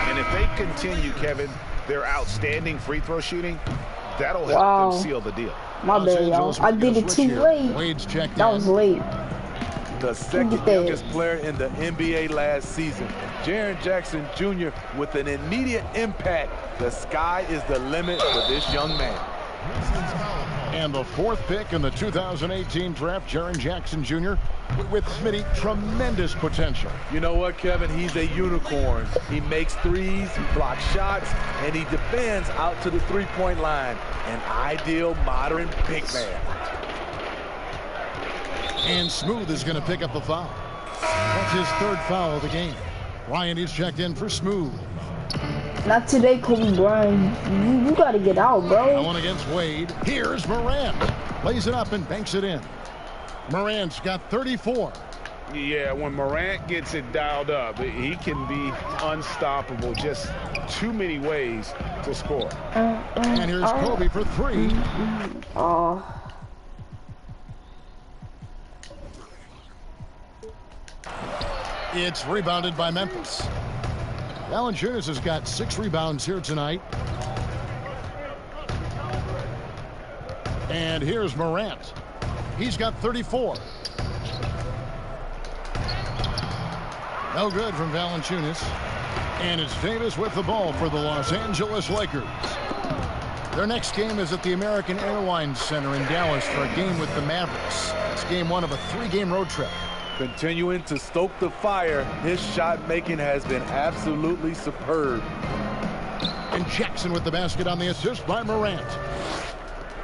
And if they continue, Kevin, their outstanding free throw shooting, that'll help them seal the deal. My bad, y'all. I did it too late. Wade's checked That was late. The second youngest player in the NBA last season. Jaren Jackson Jr. with an immediate impact. The sky is the limit for this young man. And the 4th pick in the 2018 draft, Jaren Jackson Jr. with Smitty, tremendous potential. You know what, Kevin? He's a unicorn. He makes threes, he blocks shots, and he defends out to the three-point line. An ideal modern big man. And Smooth is going to pick up the foul. That's his 3rd foul of the game. Ryan is checked in for Smooth. Not today, Kobe Bryant. You gotta get out, bro. Going against Wade. Here's Morant. Lays it up and banks it in. Morant's got 34. Yeah, when Morant gets it dialed up, he can be unstoppable. Just too many ways to score. And here's Kobe for 3. It's rebounded by Memphis. Valanciunas has got 6 rebounds here tonight. And here's Morant. He's got 34. No good from Valanciunas. And it's Davis with the ball for the Los Angeles Lakers. Their next game is at the American Airlines Center in Dallas for a game with the Mavericks. It's game 1 of a 3-game road trip. Continuing to stoke the fire, his shot making has been absolutely superb. And Jackson with the basket on the assist by Morant.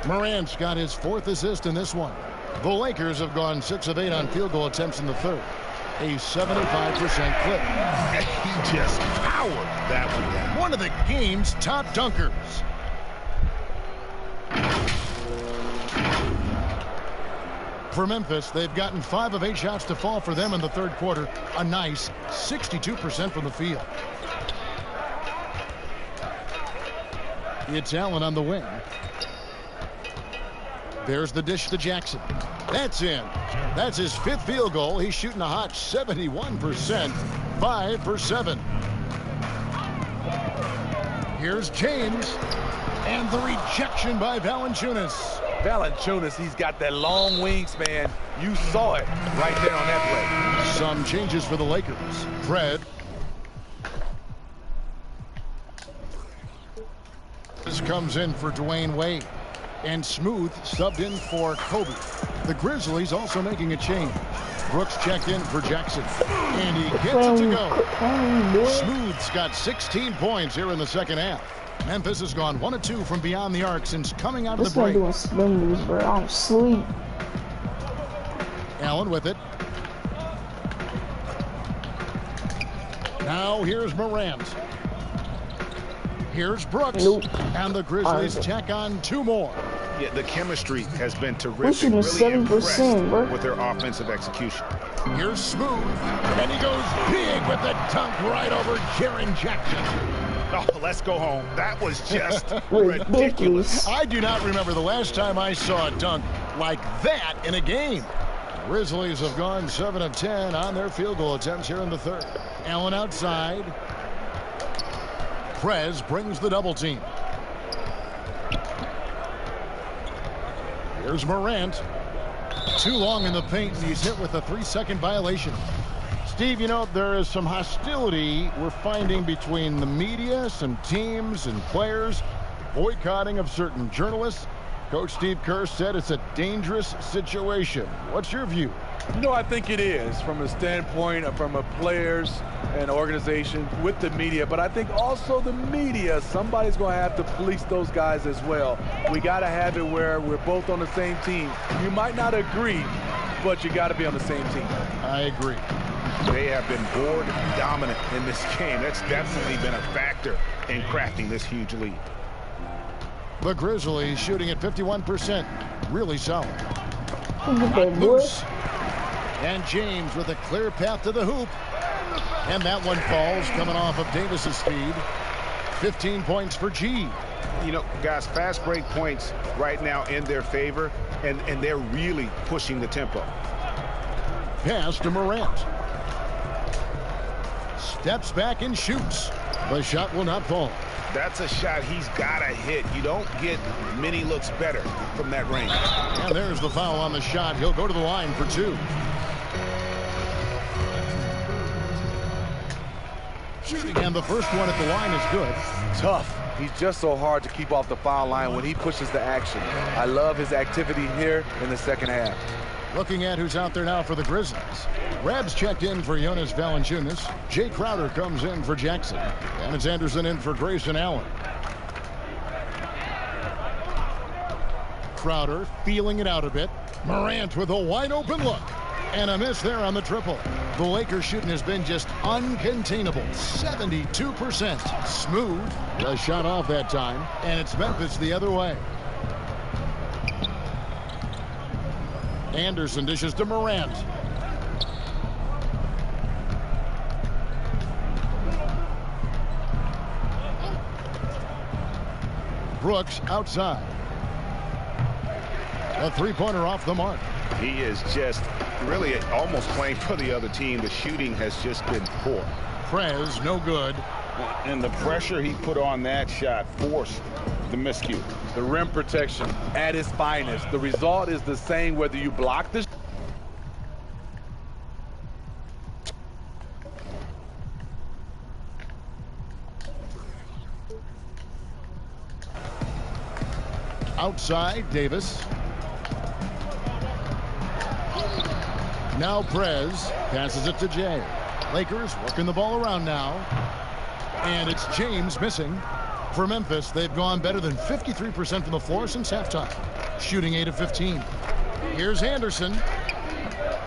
Morant's got his 4th assist in this one. The Lakers have gone 6 of 8 on field goal attempts in the 3rd. A 75% clip. He just powered that one down. One of the game's top dunkers. For Memphis, they've gotten 5 of 8 shots to fall for them in the 3rd quarter. A nice 62% from the field. It's Allen on the wing. There's the dish to Jackson. That's in. That's his 5th field goal. He's shooting a hot 71%. 5 for 7. Here's James. And the rejection by Valanciunas. Valanciunas, he's got that long wingspan. You saw it right there on that play. Some changes for the Lakers. Fred. This comes in for Dwayne Wade. And Smooth subbed in for Kobe. The Grizzlies also making a change. Brooks checked in for Jackson. And he gets it to go. Smooth's got 16 points here in the 2nd half. Memphis has gone 1 of 2 from beyond the arc since coming out of the break. Doing spin moves, bro. I'm asleep. Allen with it. Now here's Morant. Here's Brooks. Nope. And the Grizzlies tack on 2 more. Yeah, the chemistry has been terrific. We're shooting Really 70%, bro. with their offensive execution. Here's Smooth. And he goes big with the dunk right over Jaren Jackson. Oh, let's go home. That was just ridiculous. I do not remember the last time I saw a dunk like that in a game. Grizzlies have gone 7 of 10 on their field goal attempts here in the 3rd. Allen outside. Prez brings the double team. Here's Morant. Too long in the paint, and he's hit with a 3-second violation. Steve, you know, there is some hostility we're finding between the media, some teams and players, boycotting of certain journalists. Coach Steve Kerr said it's a dangerous situation. What's your view? You know, I think it is from a standpoint of from a players and organization with the media, but I think also the media, somebody's going to have to police those guys as well. We got to have it where we're both on the same team. You might not agree, but you got to be on the same team. I agree. They have been board dominant in this game. That's definitely been a factor in crafting this huge lead. The Grizzlies shooting at 51%. Really solid. Loose. And James with a clear path to the hoop. And that one falls coming off of Davis's speed. 15 points for G. You know, guys, fast break points right now in their favor, and they're really pushing the tempo. Pass to Morant. Steps back and shoots. The shot will not fall. That's a shot he's got to hit. You don't get many looks better from that range. And there's the foul on the shot. He'll go to the line for 2. And the first one at the line is good. Tough. He's just so hard to keep off the foul line when he pushes the action. I love his activity here in the 2nd half. Looking at who's out there now for the Grizzlies. Rabs checked in for Jonas Valanciunas. Jay Crowder comes in for Jackson. And it's Anderson in for Grayson Allen. Crowder feeling it out a bit. Morant with a wide open look. And a miss there on the triple. The Lakers shooting has been just uncontainable. 72%. Smooth. The shot off that time. And it's Memphis the other way. Anderson dishes to Morant. Brooks outside. A three-pointer off the mark. He is just really almost playing for the other team. The shooting has just been poor. Prez, no good. And the pressure he put on that shot forced the miscue. The rim protection at its finest. The result is the same whether you block the outside. Davis. Now Prez passes it to Jay. Lakers working the ball around now. And it's James missing. For Memphis, they've gone better than 53% from the floor since halftime, shooting 8 of 15. Here's Anderson.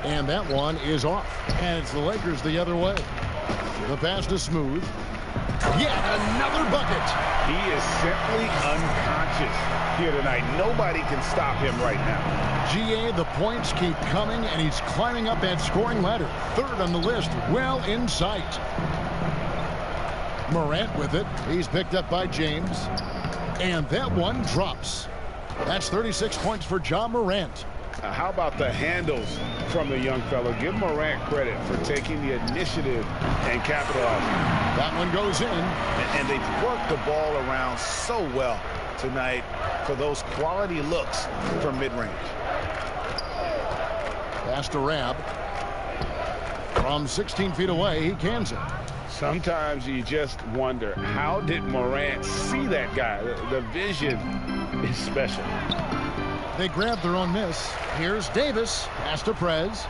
And that one is off. And it's the Lakers the other way. The pass to Smooth. Yet another bucket. He is simply unconscious here tonight. Nobody can stop him right now. GA, the points keep coming, and he's climbing up that scoring ladder. Third on the list, well in sight. Morant with it. He's picked up by James. And that one drops. That's 36 points for Ja Morant. How about the handles from the young fellow? Give Morant credit for taking the initiative and capitalizing. That one goes in. And they've worked the ball around so well tonight for those quality looks from mid-range. Pass to Rab. From 16 feet away, he cans it. Sometimes you just wonder, how did Morant see that guy? The vision is special. They grab their own miss. Here's Davis. Pass to Prez.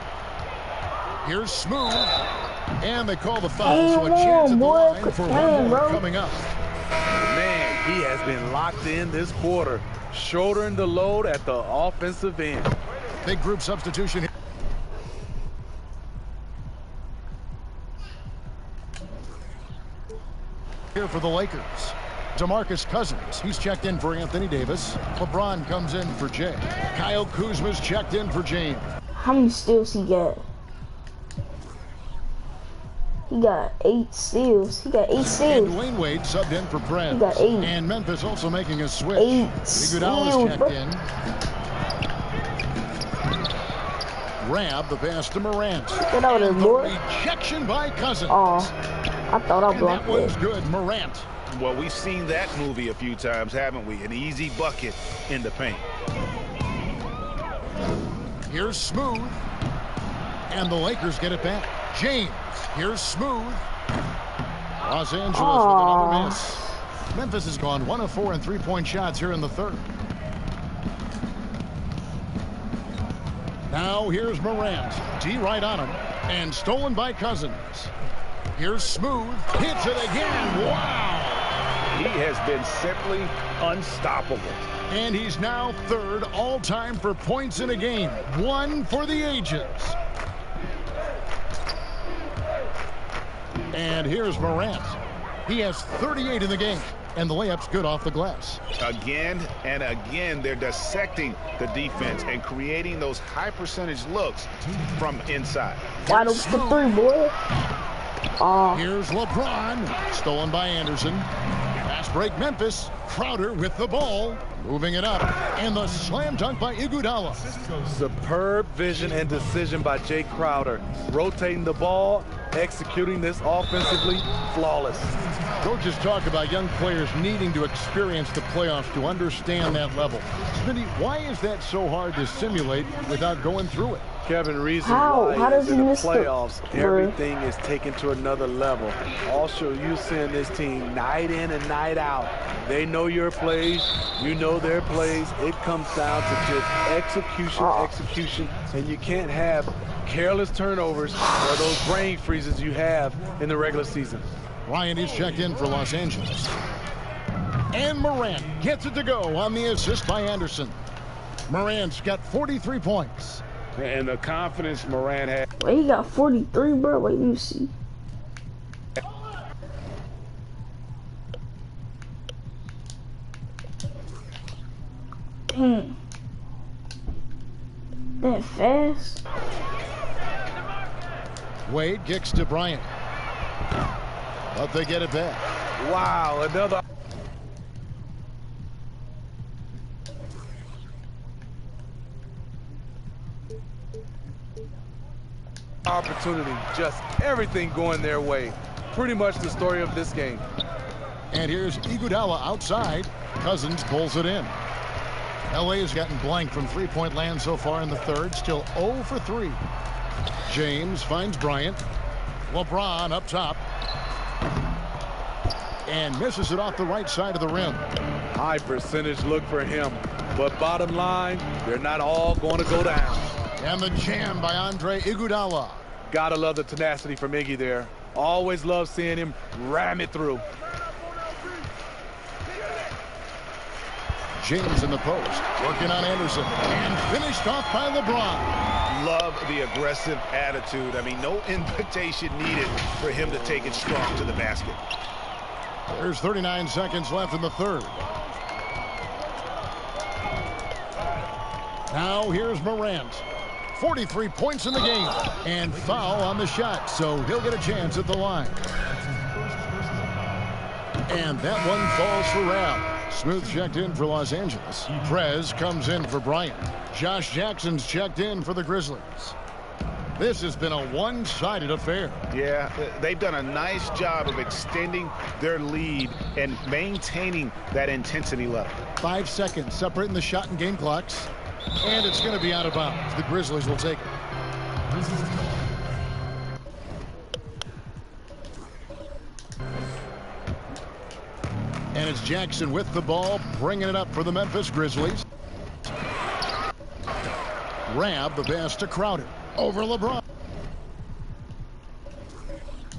Here's Smooth. And they call the foul, so a chance at the line for one more coming up. Man, he has been locked in this quarter, shouldering the load at the offensive end. Big group substitution. Here for the Lakers. DeMarcus Cousins, he's checked in for Anthony Davis. LeBron comes in for Jay. Kyle Kuzma's checked in for James. How many steals he got? He got 8 steals. He got 8 steals. And Dwayne Wade subbed in for Prez. He got 8. And Memphis also making a switch. 8 Iguodala's checked in. Rab, the pass to Morant. Get out of there, boy. Rejection by Cousins. Oh, I thought I blocked that one's good. Morant. Well, we've seen that movie a few times, haven't we? An easy bucket in the paint. Here's Smooth. And the Lakers get it back. James. Here's Smooth. Los Angeles with another miss. Memphis has gone 1 of 4 in three-point shots here in the third. Now here's Morant. D right on him. And stolen by Cousins. Here's Smooth. Hits it again. Wow. He has been simply unstoppable. And he's now third all-time for points in a game. 1 for the ages. And here's Morant. He has 38 in the game. And the layup's good off the glass. Again and again, they're dissecting the defense and creating those high-percentage looks from inside. Wide open for 3, boy. Here's LeBron. Stolen by Anderson. Fast break Memphis. Crowder with the ball. Moving it up. And the slam dunk by Iguodala. Superb vision and decision by Jay Crowder. Rotating the ball, executing this offensively, flawless. Coaches talk about young players needing to experience the playoffs to understand that level. Smitty, why is that so hard to simulate without going through it? Kevin, reason How why does is he in the miss the playoffs, everything is taken to another level. Also, you seeing this team night in and night out. They know your plays, you know their plays. It comes down to just execution, and you can't have careless turnovers or those brain freezes you have in the regular season. Ryan is checked in for Los Angeles. And Morant gets it to go on the assist by Anderson. Morant's got 43 points. And the confidence Morant had. Wait, he got 43, bro. Wait, let me see. Dang. That fast? Wade kicks to Bryant. But they get it back. Wow, another opportunity. Just everything going their way. Pretty much the story of this game. And here's Iguodala outside. Cousins pulls it in. LA has gotten blank from three-point land so far in the third. Still 0 for 3. James finds Bryant. LeBron up top. And misses it off the right side of the rim. High percentage look for him. But bottom line, they're not all going to go down. And the jam by Andre Iguodala. Gotta love the tenacity from Iggy there. Always love seeing him ram it through. James in the post, working on Anderson, and finished off by LeBron. Love the aggressive attitude. I mean, no invitation needed for him to take it strong to the basket. There's 39 seconds left in the third. Now here's Morant. 43 points in the game, and foul on the shot, so he'll get a chance at the line. And that one falls for Rab. Smooth checked in for Los Angeles. Prez comes in for Bryant. Josh Jackson's checked in for the Grizzlies. This has been a one-sided affair. Yeah, they've done a nice job of extending their lead and maintaining that intensity level. 5 seconds separating the shot and game clocks. And it's going to be out of bounds. The Grizzlies will take it. And it's Jackson with the ball, bringing it up for the Memphis Grizzlies. Grab the pass to Crowder. Over LeBron.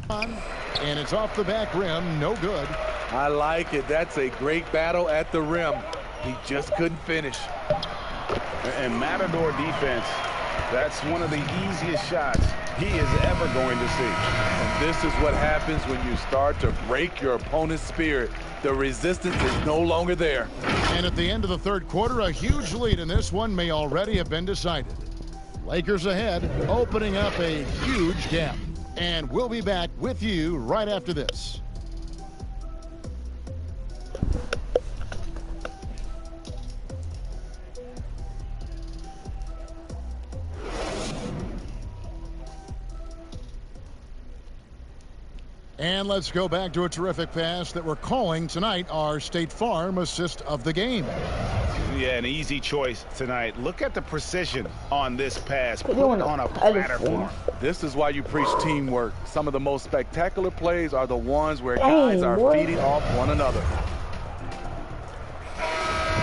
And it's off the back rim. No good. I like it. That's a great battle at the rim. He just couldn't finish. And Matador defense, that's one of the easiest shots he is ever going to see. And this is what happens when you start to break your opponent's spirit. The resistance is no longer there. And at the end of the third quarter, a huge lead in this one may already have been decided. Lakers ahead, opening up a huge gap. And we'll be back with you right after this. And let's go back to a terrific pass that we're calling tonight our State Farm assist of the game. Yeah, an easy choice tonight. Look at the precision on this pass. Put it on a platter for him. This is why you preach teamwork. Some of the most spectacular plays are the ones where guys are feeding off one another.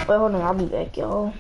Wait, hold on. I'll be back, y'all.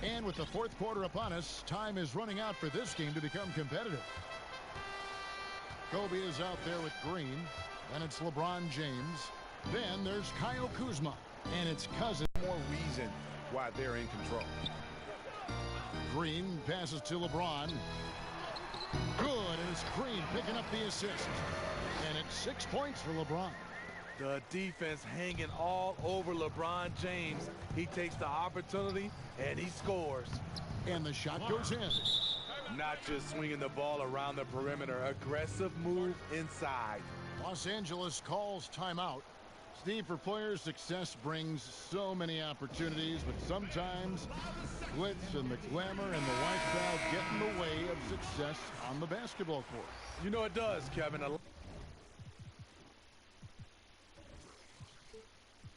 And with the fourth quarter upon us, time is running out for this game to become competitive. Kobe is out there with Green. Then it's LeBron James. Then there's Kyle Kuzma. And it's Cousins. More reason why they're in control. Green passes to LeBron. Good, and it's Green picking up the assist. And it's 6 points for LeBron. The defense hanging all over LeBron James. He takes the opportunity, and he scores. And the shot goes in. Not just swinging the ball around the perimeter. Aggressive move inside. Los Angeles calls timeout. Steve, for players, success brings so many opportunities, but sometimes glitz and the glamour and the lifestyle get in the way of success on the basketball court. You know it does, Kevin. A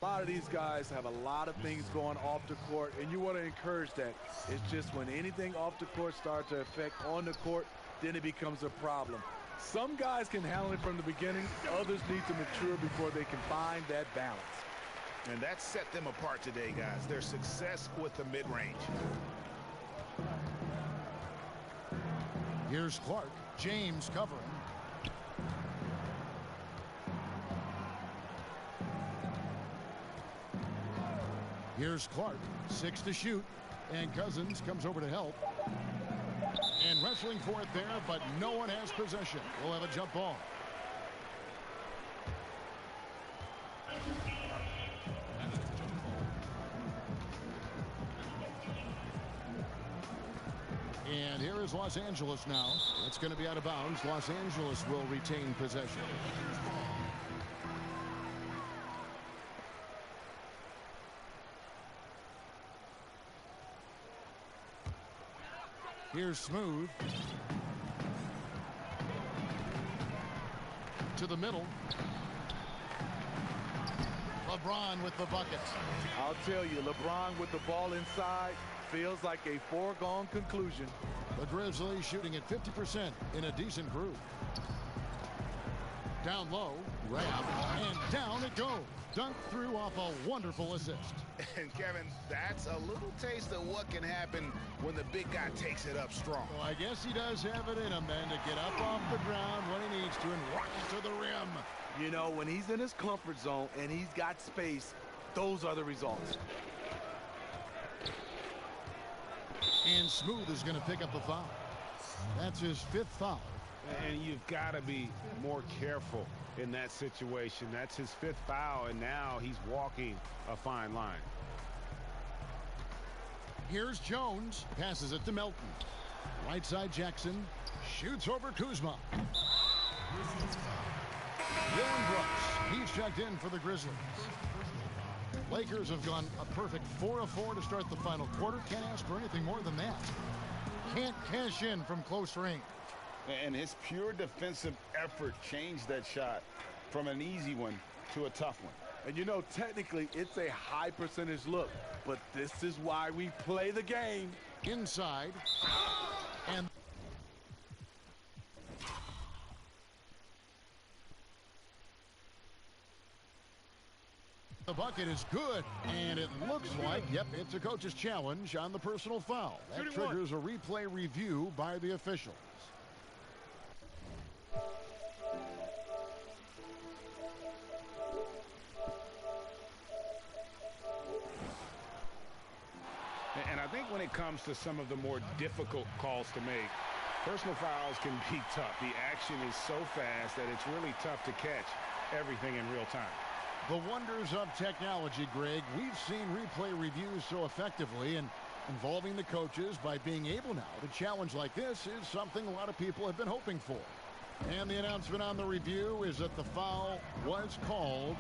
lot of these guys have a lot of things going off the court, and you want to encourage that. It's just when anything off the court starts to affect on the court, then it becomes a problem. Some guys can handle it from the beginning. Others need to mature before they can find that balance. And that set them apart today, guys. Their success with the mid-range. Here's Clark. James covering. Here's Clark. 6 to shoot. And Cousins comes over to help. And wrestling for it there, but no one has possession. We'll have a jump ball. And here is Los Angeles now. It's going to be out of bounds. Los Angeles will retain possession. Here's Smooth. To the middle. LeBron with the bucket. I'll tell you, LeBron with the ball inside feels like a foregone conclusion. The Grizzlies shooting at 50% in a decent groove. Down low, grab, and down it goes. Dunked through off a wonderful assist. And Kevin, that's a little taste of what can happen when the big guy takes it up strong. Well, I guess he does have it in him then to get up off the ground when he needs to and rock it to the rim. You know, when he's in his comfort zone and he's got space, those are the results. And Smooth is going to pick up the foul. That's his 5th foul. And you've got to be more careful in that situation. That's his 5th foul, and now he's walking a fine line. Here's Jones. Passes it to Melton. Right side Jackson. Shoots over Kuzma. Dillon Brooks. He's checked in for the Grizzlies. Lakers have gone a perfect 4 of 4 to start the final quarter. Can't ask for anything more than that. Can't cash in from close range. And his pure defensive effort changed that shot from an easy one to a tough one. And you know, technically, it's a high percentage look, but this is why we play the game. Inside. And the bucket is good, and it looks like, yep, it's a coach's challenge on the personal foul. That triggers a replay review by the officials. And I think when it comes to some of the more difficult calls to make, personal fouls can be tough. The action is so fast that it's really tough to catch everything in real time. The wonders of technology, Greg. We've seen replay reviews so effectively, and involving the coaches by being able now to challenge like this is something a lot of people have been hoping for. And the announcement on the review is that the foul was called.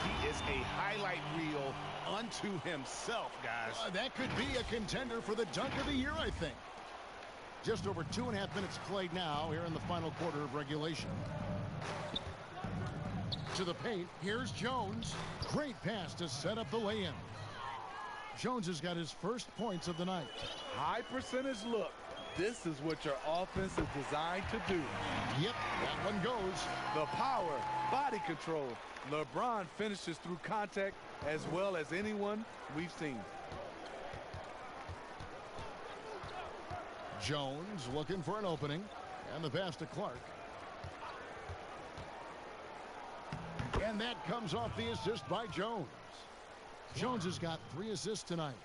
He is a highlight reel unto himself, guys. That could be a contender for the dunk of the year, I think. Just over 2.5 minutes played now here in the final quarter of regulation. To the paint, here's Jones. Great pass to set up the lay-in. Jones has got his first points of the night. High percentage look. This is what your offense is designed to do. Yep, that one goes. The power, body control. LeBron finishes through contact as well as anyone we've seen. Jones looking for an opening. And the pass to Clark. And that comes off the assist by Jones. Jones has got 3 assists tonight.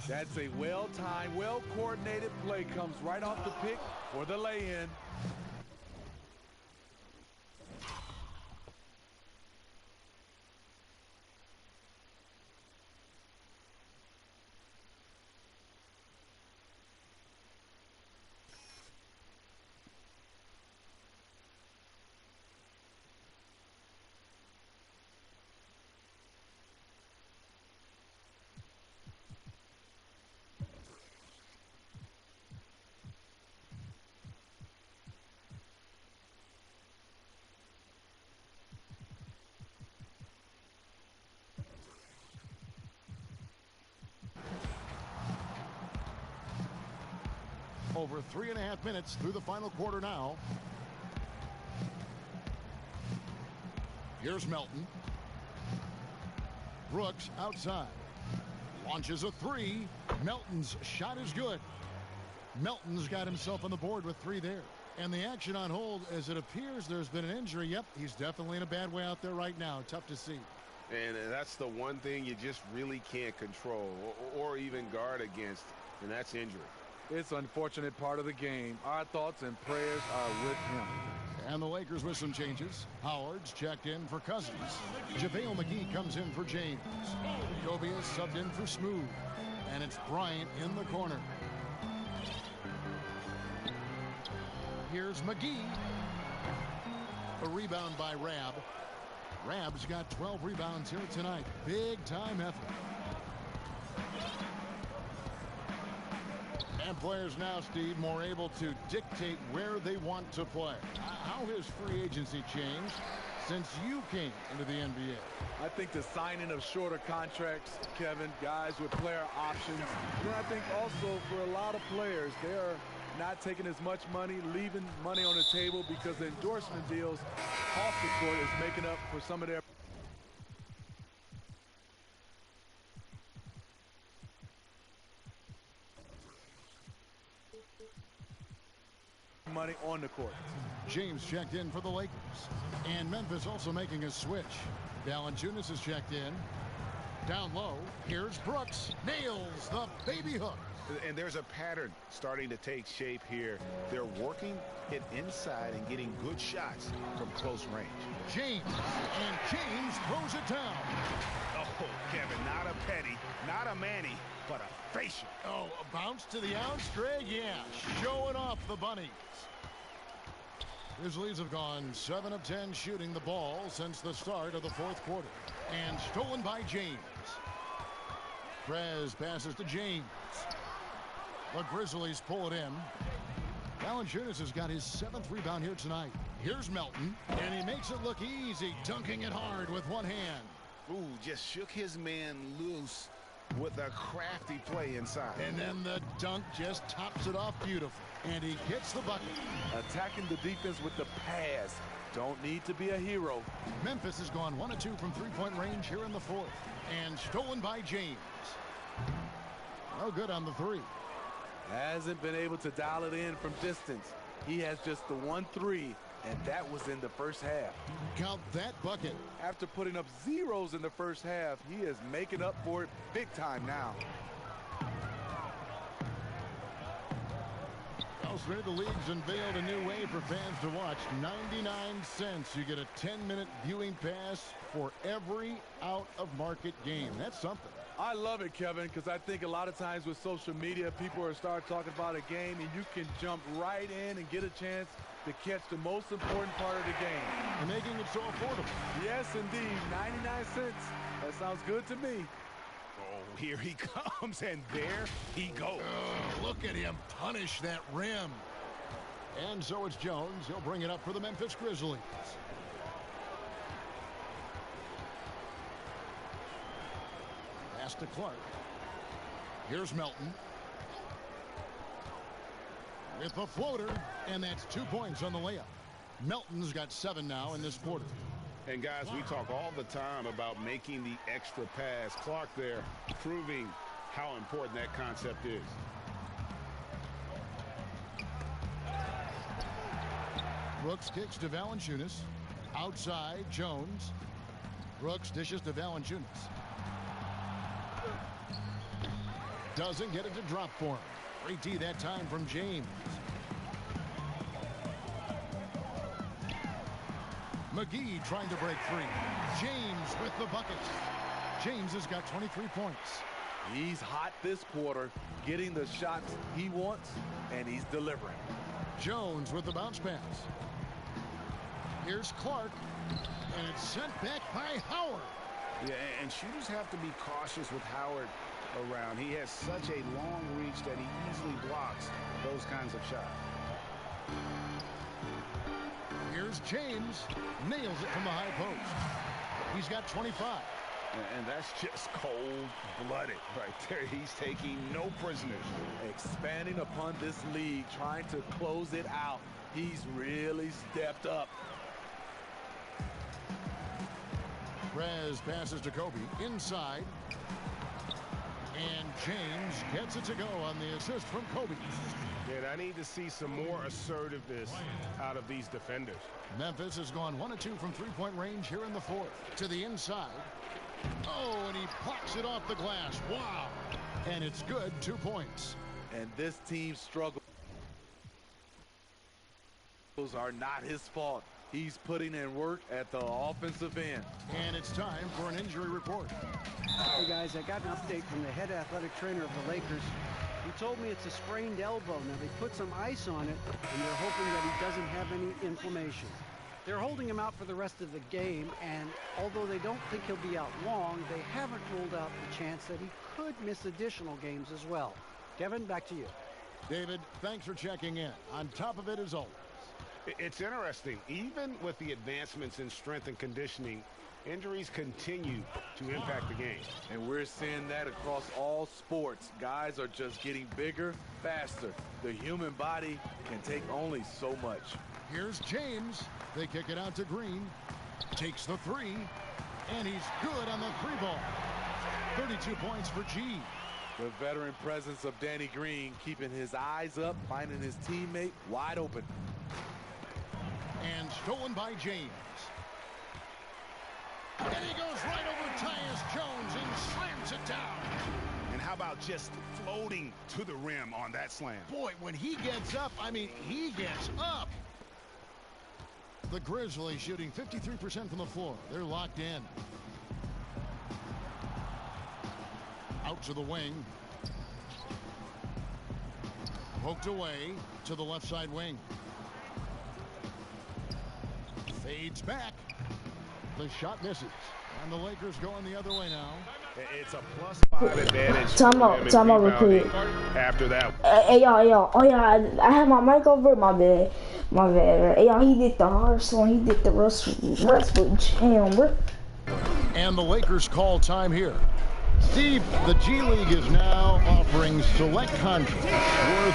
That's a well-timed, well-coordinated play. Comes right off the pick for the lay-in. Over 3.5 minutes through the final quarter now. Here's Melton. Brooks outside. Launches a 3. Melton's shot is good. Melton's got himself on the board with 3 there. And the action on hold as it appears there's been an injury. Yep, he's definitely in a bad way out there right now. Tough to see. And that's the one thing you just really can't control or even guard against, and that's injury. It's an unfortunate part of the game. Our thoughts and prayers are with him. And the Lakers with some changes. Howard's checked in for Cousins. JaVale McGee comes in for James. Kobe is subbed in for Smooth. And it's Bryant in the corner. Here's McGee. A rebound by Rab. Rab's got 12 rebounds here tonight. Big time effort. And players now, Steve, more able to dictate where they want to play. How has free agency changed since you came into the NBA? I think the signing of shorter contracts, Kevin, guys with player options. And I think also for a lot of players, they are not taking as much money, leaving money on the table because the endorsement deals off the court is making up for some of their money on the court. James checked in for the Lakers. And Memphis also making a switch. Valanciunas is checked in. Down low, here's Brooks. Nails the baby hook. And there's a pattern starting to take shape here. They're working it inside and getting good shots from close range. James, and James throws it down. Oh, Kevin, not a Petty, not a Manny, but a facial. Oh, a bounce to the outs, Greg? Yeah, showing off the bunnies. Grizzlies have gone 7 of 10 shooting the ball since the start of the 4th quarter. And stolen by James. Prez passes to James. The Grizzlies pull it in. Valanciunas has got his 7th rebound here tonight. Here's Melton, and he makes it look easy, dunking it hard with one hand. Ooh, just shook his man loose with a crafty play inside. And then the dunk just tops it off beautiful. And he gets the bucket. Attacking the defense with the pass. Don't need to be a hero. Memphis has gone 1 of 2 from 3-point range here in the 4th. And stolen by James. No good on the 3. Hasn't been able to dial it in from distance. He has just the 1 3, and that was in the first half. Count that bucket. After putting up zeros in the first half, he is making up for it big time now. Elsewhere, the league's unveiled a new way for fans to watch. 99 cents. You get a 10-minute viewing pass for every out-of-market game. That's something. I love it, Kevin, because I think a lot of times with social media, people are start talking about a game, and you can jump right in and get a chance to catch the most important part of the game. And making it so affordable. Yes, indeed. 99 cents. That sounds good to me. Oh, here he comes, and there he goes. Look at him punish that rim. And so it's Jones. He'll bring it up for the Memphis Grizzlies. Pass to Clark. Here's Melton. with the floater, and that's 2 points on the layup. Melton's got 7 now in this quarter. And guys, we talk all the time about making the extra pass. Clark there proving how important that concept is. Brooks kicks to Valanciunas. Outside, Jones. Brooks dishes to Valanciunas. Doesn't get it to drop for him. Great D that time from James. McGee trying to break free. James with the bucket. James has got 23 points. He's hot this quarter, getting the shots he wants, and he's delivering. Jones with the bounce pass. Here's Clark, and it's sent back by Howard. Yeah, and shooters have to be cautious with Howard around. He has such a long reach that he easily blocks those kinds of shots. Here's James, nails it from the high post. He's got 25. And that's just cold-blooded right there. He's taking no prisoners. Expanding upon this lead, trying to close it out. He's really stepped up. Rez passes to Kobe inside. And James gets it to go on the assist from Kobe. And I need to see some more assertiveness out of these defenders. Memphis has gone 1 of 2 from three-point range here in the fourth. To the inside. Oh, and he blocks it off the glass. Wow. And it's good, 2 points. And this team's struggles are not his fault. He's putting in work at the offensive end. And it's time for an injury report. Hey guys, I got an update from the head athletic trainer of the Lakers. He told me it's a sprained elbow. Now they put some ice on it, and they're hoping that he doesn't have any inflammation. They're holding him out for the rest of the game, and although they don't think he'll be out long, they haven't ruled out the chance that he could miss additional games as well. Kevin, back to you. David, thanks for checking in. On top of it as always. It's interesting. Even with the advancements in strength and conditioning, injuries continue to impact the game. And we're seeing that across all sports. Guys are just getting bigger, faster. The human body can take only so much. Here's James. They kick it out to Green. Takes the three. And he's good on the three ball. 32 points for G. The veteran presence of Danny Green keeping his eyes up, finding his teammate wide open. And stolen by James. And he goes right over Tyus Jones and slams it down. And how about just floating to the rim on that slam? Boy, when he gets up, I mean, he gets up. The Grizzlies shooting 53% from the floor. They're locked in. Out to the wing. Poked away to the left side wing. Fades back. The shot misses. And the Lakers going the other way now. It's a +5 advantage. Time out real quick. After that. Hey, y'all. Oh, yeah, I had my mic over. My bad. Hey, y'all, he did the hard song. He did the Westwood Jam, bro. And the Lakers call time here. Steve, the G League is now offering select contracts worth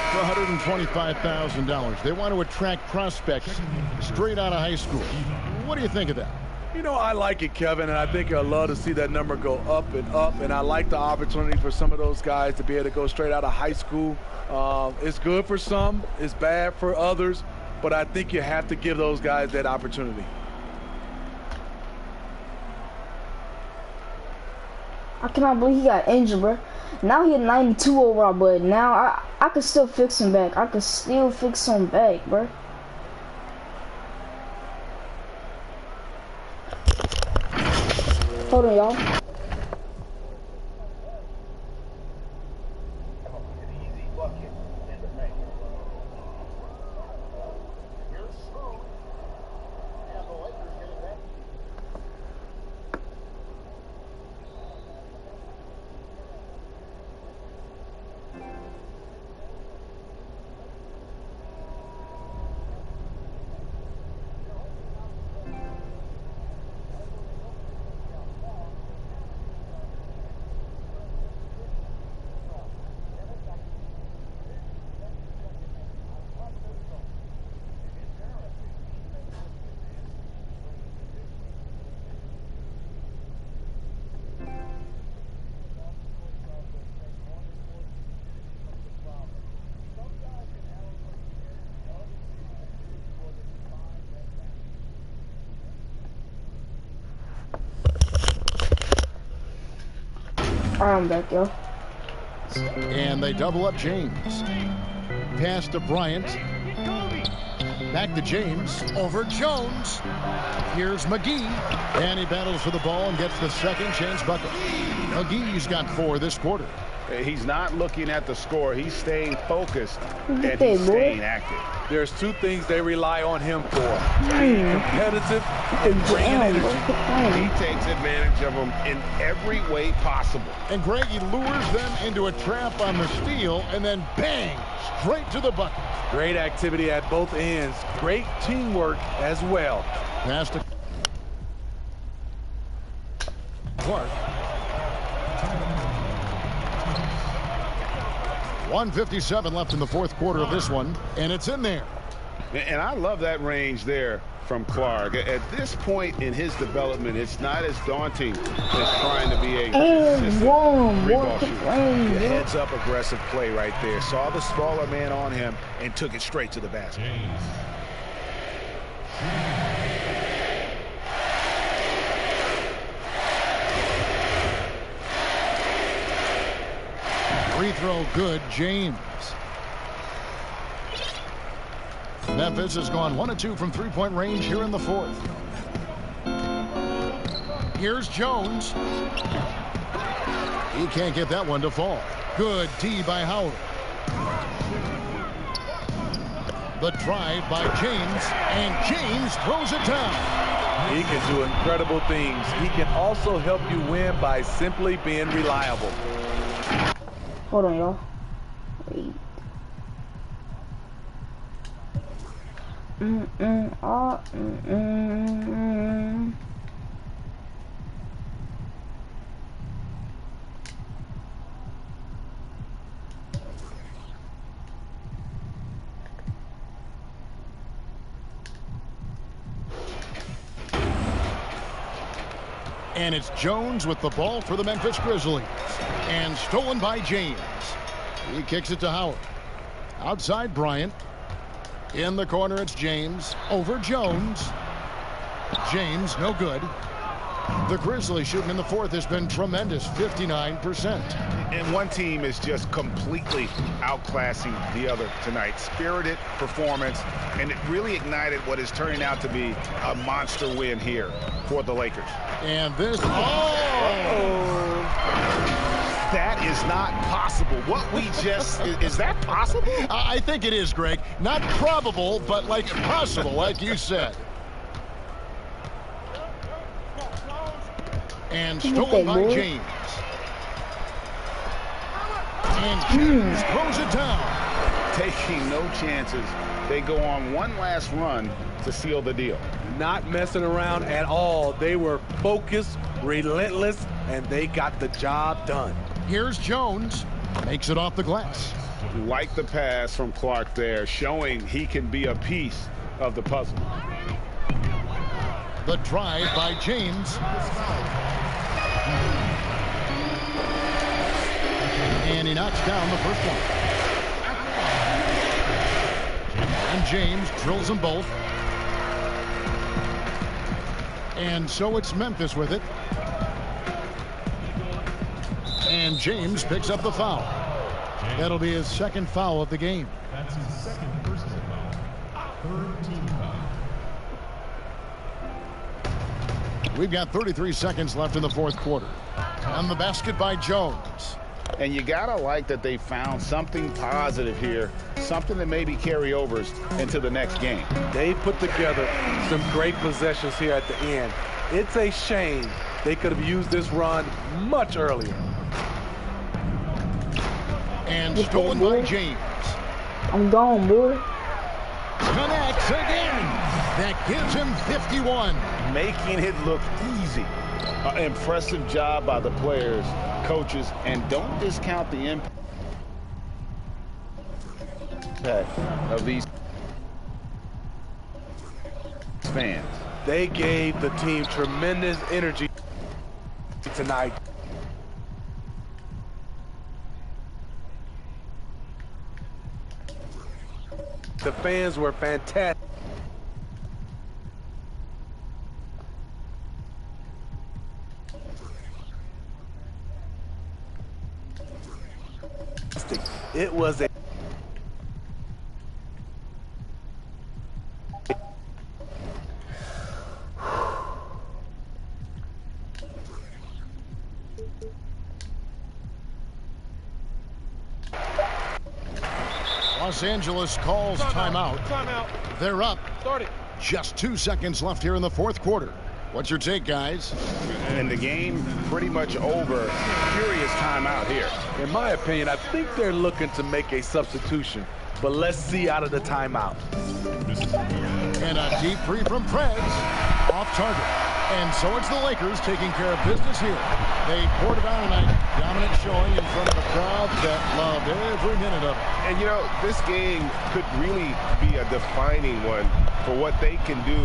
$125,000. They want to attract prospects straight out of high school. What do you think of that? You know, I like it, Kevin, and I think I'd love to see that number go up and up, and I like the opportunity for some of those guys to be able to go straight out of high school. It's good for some, it's bad for others, but I think you have to give those guys that opportunity. I cannot believe he got injured, bro. Now he had 92 overall, but now I could still fix him back. I could still fix him back, bro. Hold on, y'all. I'm back, yo. And they double up James. Pass to Bryant. Back to James. Over Jones. Here's McGee. And he battles for the ball and gets the second chance bucket. McGee's got 4 this quarter. He's not looking at the score. He's staying focused and he's staying active. There's 2 things they rely on him for. Being competitive and bringing energy. He takes advantage of them in every way possible. And Greg, he lures them into a trap on the steal and then bang, straight to the bucket. Great activity at both ends. Great teamwork as well. Pass to Clark. 1:57 left in the fourth quarter of this one, and it's in there. And I love that range there from Clark. At this point in his development, it's not as daunting as trying to be a three-ball shooter. Heads-up aggressive play right there. Saw the smaller man on him and took it straight to the basket. Free throw good, James. Memphis has gone 1 of 2 from three-point range here in the fourth. Here's Jones. He can't get that one to fall. Good D by Howard. The drive by James, and James throws it down. He can do incredible things. He can also help you win by simply being reliable. Hold on, y'all. Wait. And it's Jones with the ball for the Memphis Grizzlies. And stolen by James. He kicks it to Howard. Outside Bryant. In the corner, it's James. Over Jones. James, no good. The Grizzlies shooting in the fourth has been tremendous, 59%. And one team is just completely outclassing the other tonight. Spirited performance, and it really ignited what is turning out to be a monster win here for the Lakers. And this, that is not possible. What we just, is that possible? I think it is, Greg. Not probable, but like possible, like you said. And stolen by James. And James throws it down. Taking no chances. They go on one last run to seal the deal. Not messing around at all. They were focused, relentless, and they got the job done. Here's Jones. Makes it off the glass. Like the pass from Clark there, showing he can be a piece of the puzzle. The drive by James. And he knocks down the first one. And James drills them both. And so it's Memphis with it. And James picks up the foul. That'll be his second foul of the game. That's his second personal foul. Third team foul. We've got 33 seconds left in the fourth quarter. And the basket by Jones. And you gotta like that they found something positive here, something that maybe carry overs into the next game. They put together some great possessions here at the end. It's a shame they could have used this run much earlier. And stolen by James. I'm gone, boy. Connects again. That gives him 51. Making it look easy. Impressive job by the players, coaches, and don't discount the impact of these fans. They gave the team tremendous energy tonight. The fans were fantastic. It was a Los Angeles calls timeout. They're up. Just 2 seconds left here in the fourth quarter. What's your take, guys? And the game pretty much over. Curious timeout here. In my opinion, I think they're looking to make a substitution, but let's see out of the timeout. And a deep three from Preds, off target. And so it's the Lakers taking care of business here. They poured it on tonight, dominant showing in front of a crowd that loved every minute of it. And you know, this game could really be a defining one for what they can do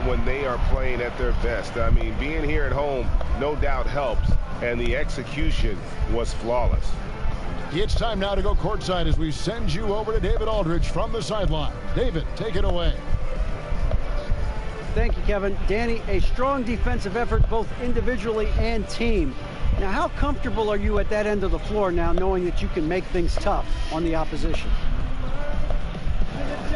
when they are playing at their best. I mean, being here at home no doubt helps, and the execution was flawless. It's time now to go courtside as we send you over to David Aldridge from the sideline. David, take it away. Thank you, Kevin. Danny, a strong defensive effort both individually and team. Now, how comfortable are you at that end of the floor now, knowing that you can make things tough on the opposition?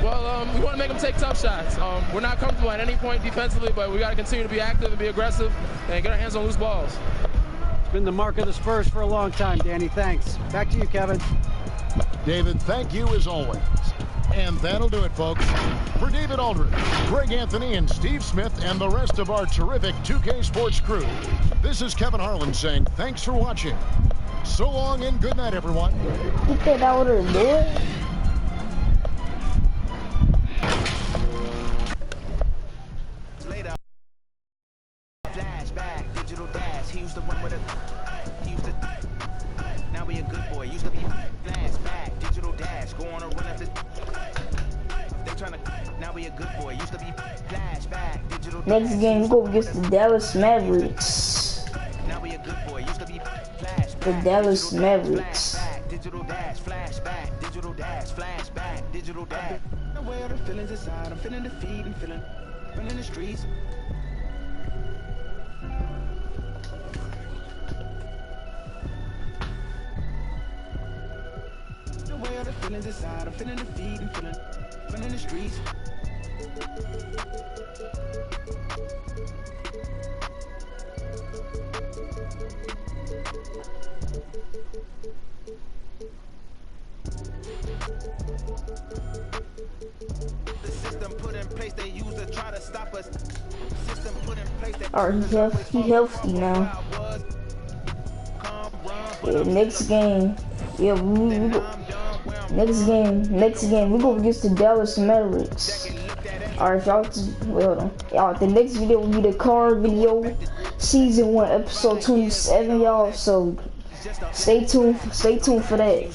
Well, we want to make them take tough shots. We're not comfortable at any point defensively, but we got to continue to be active and be aggressive and get our hands on loose balls. It's been the mark of the Spurs for a long time, Danny. Thanks. Back to you, Kevin. David, thank you as always. And that'll do it, folks. For David Aldridge, Greg Anthony, and Steve Smith, and the rest of our terrific 2K Sports crew, this is Kevin Harlan saying thanks for watching. So long and good night, everyone. Get that out of the door. Flashback, digital dash. He used the one with a. He used to. Now we a good boy. Used to be flashback, digital dash. Go on a run after. They tryna. Now we a good boy. Used to be flashback, digital. Next game, we go against the Dallas Mavericks. Now we a good boy. Used to be flashback. The Dallas Mavericks. Digital dash, flashback, digital dash, flashback, digital dash. Where the feelings inside, I'm feeling defeat and feeling running the streets. Where the feelings inside, I'm feeling defeat and feeling running the streets. The system put in place they use to try to stop us. System put in place that Alright, he healthy now. Yeah, next game. Yeah, we go. Next game, we go against the Dallas Mavericks. Alright, y'all, wait, hold on. Y'all, the next video will be the card video, season 1, episode 27, y'all. So stay tuned for that.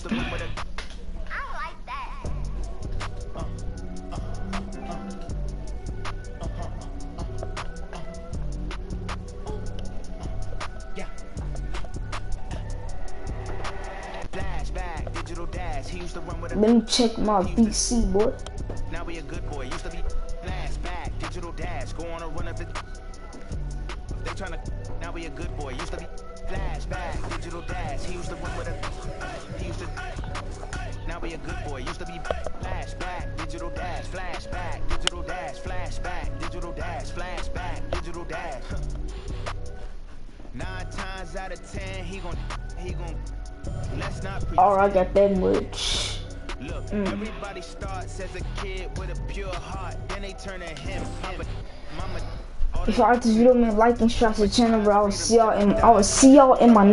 Let me check my BC, boy. Now we a good boy. Used to be flashback, digital dash. Go on a run up it. They tryna. Now we a good boy. Used to be flashback, digital dash. He used to run with a. He used to. Now we a good boy. Used to be flashback, digital dash, flashback, digital dash, flashback, digital dash, flashback, digital dash. 9 times out of 10, he gon'. Let's not. Alright, I got that much. Look, everybody starts as a kid with a pure heart, then they turn to him. Mama, if y'all like this video, man, like and subscribe to the channel, bro. I will see y'all in my next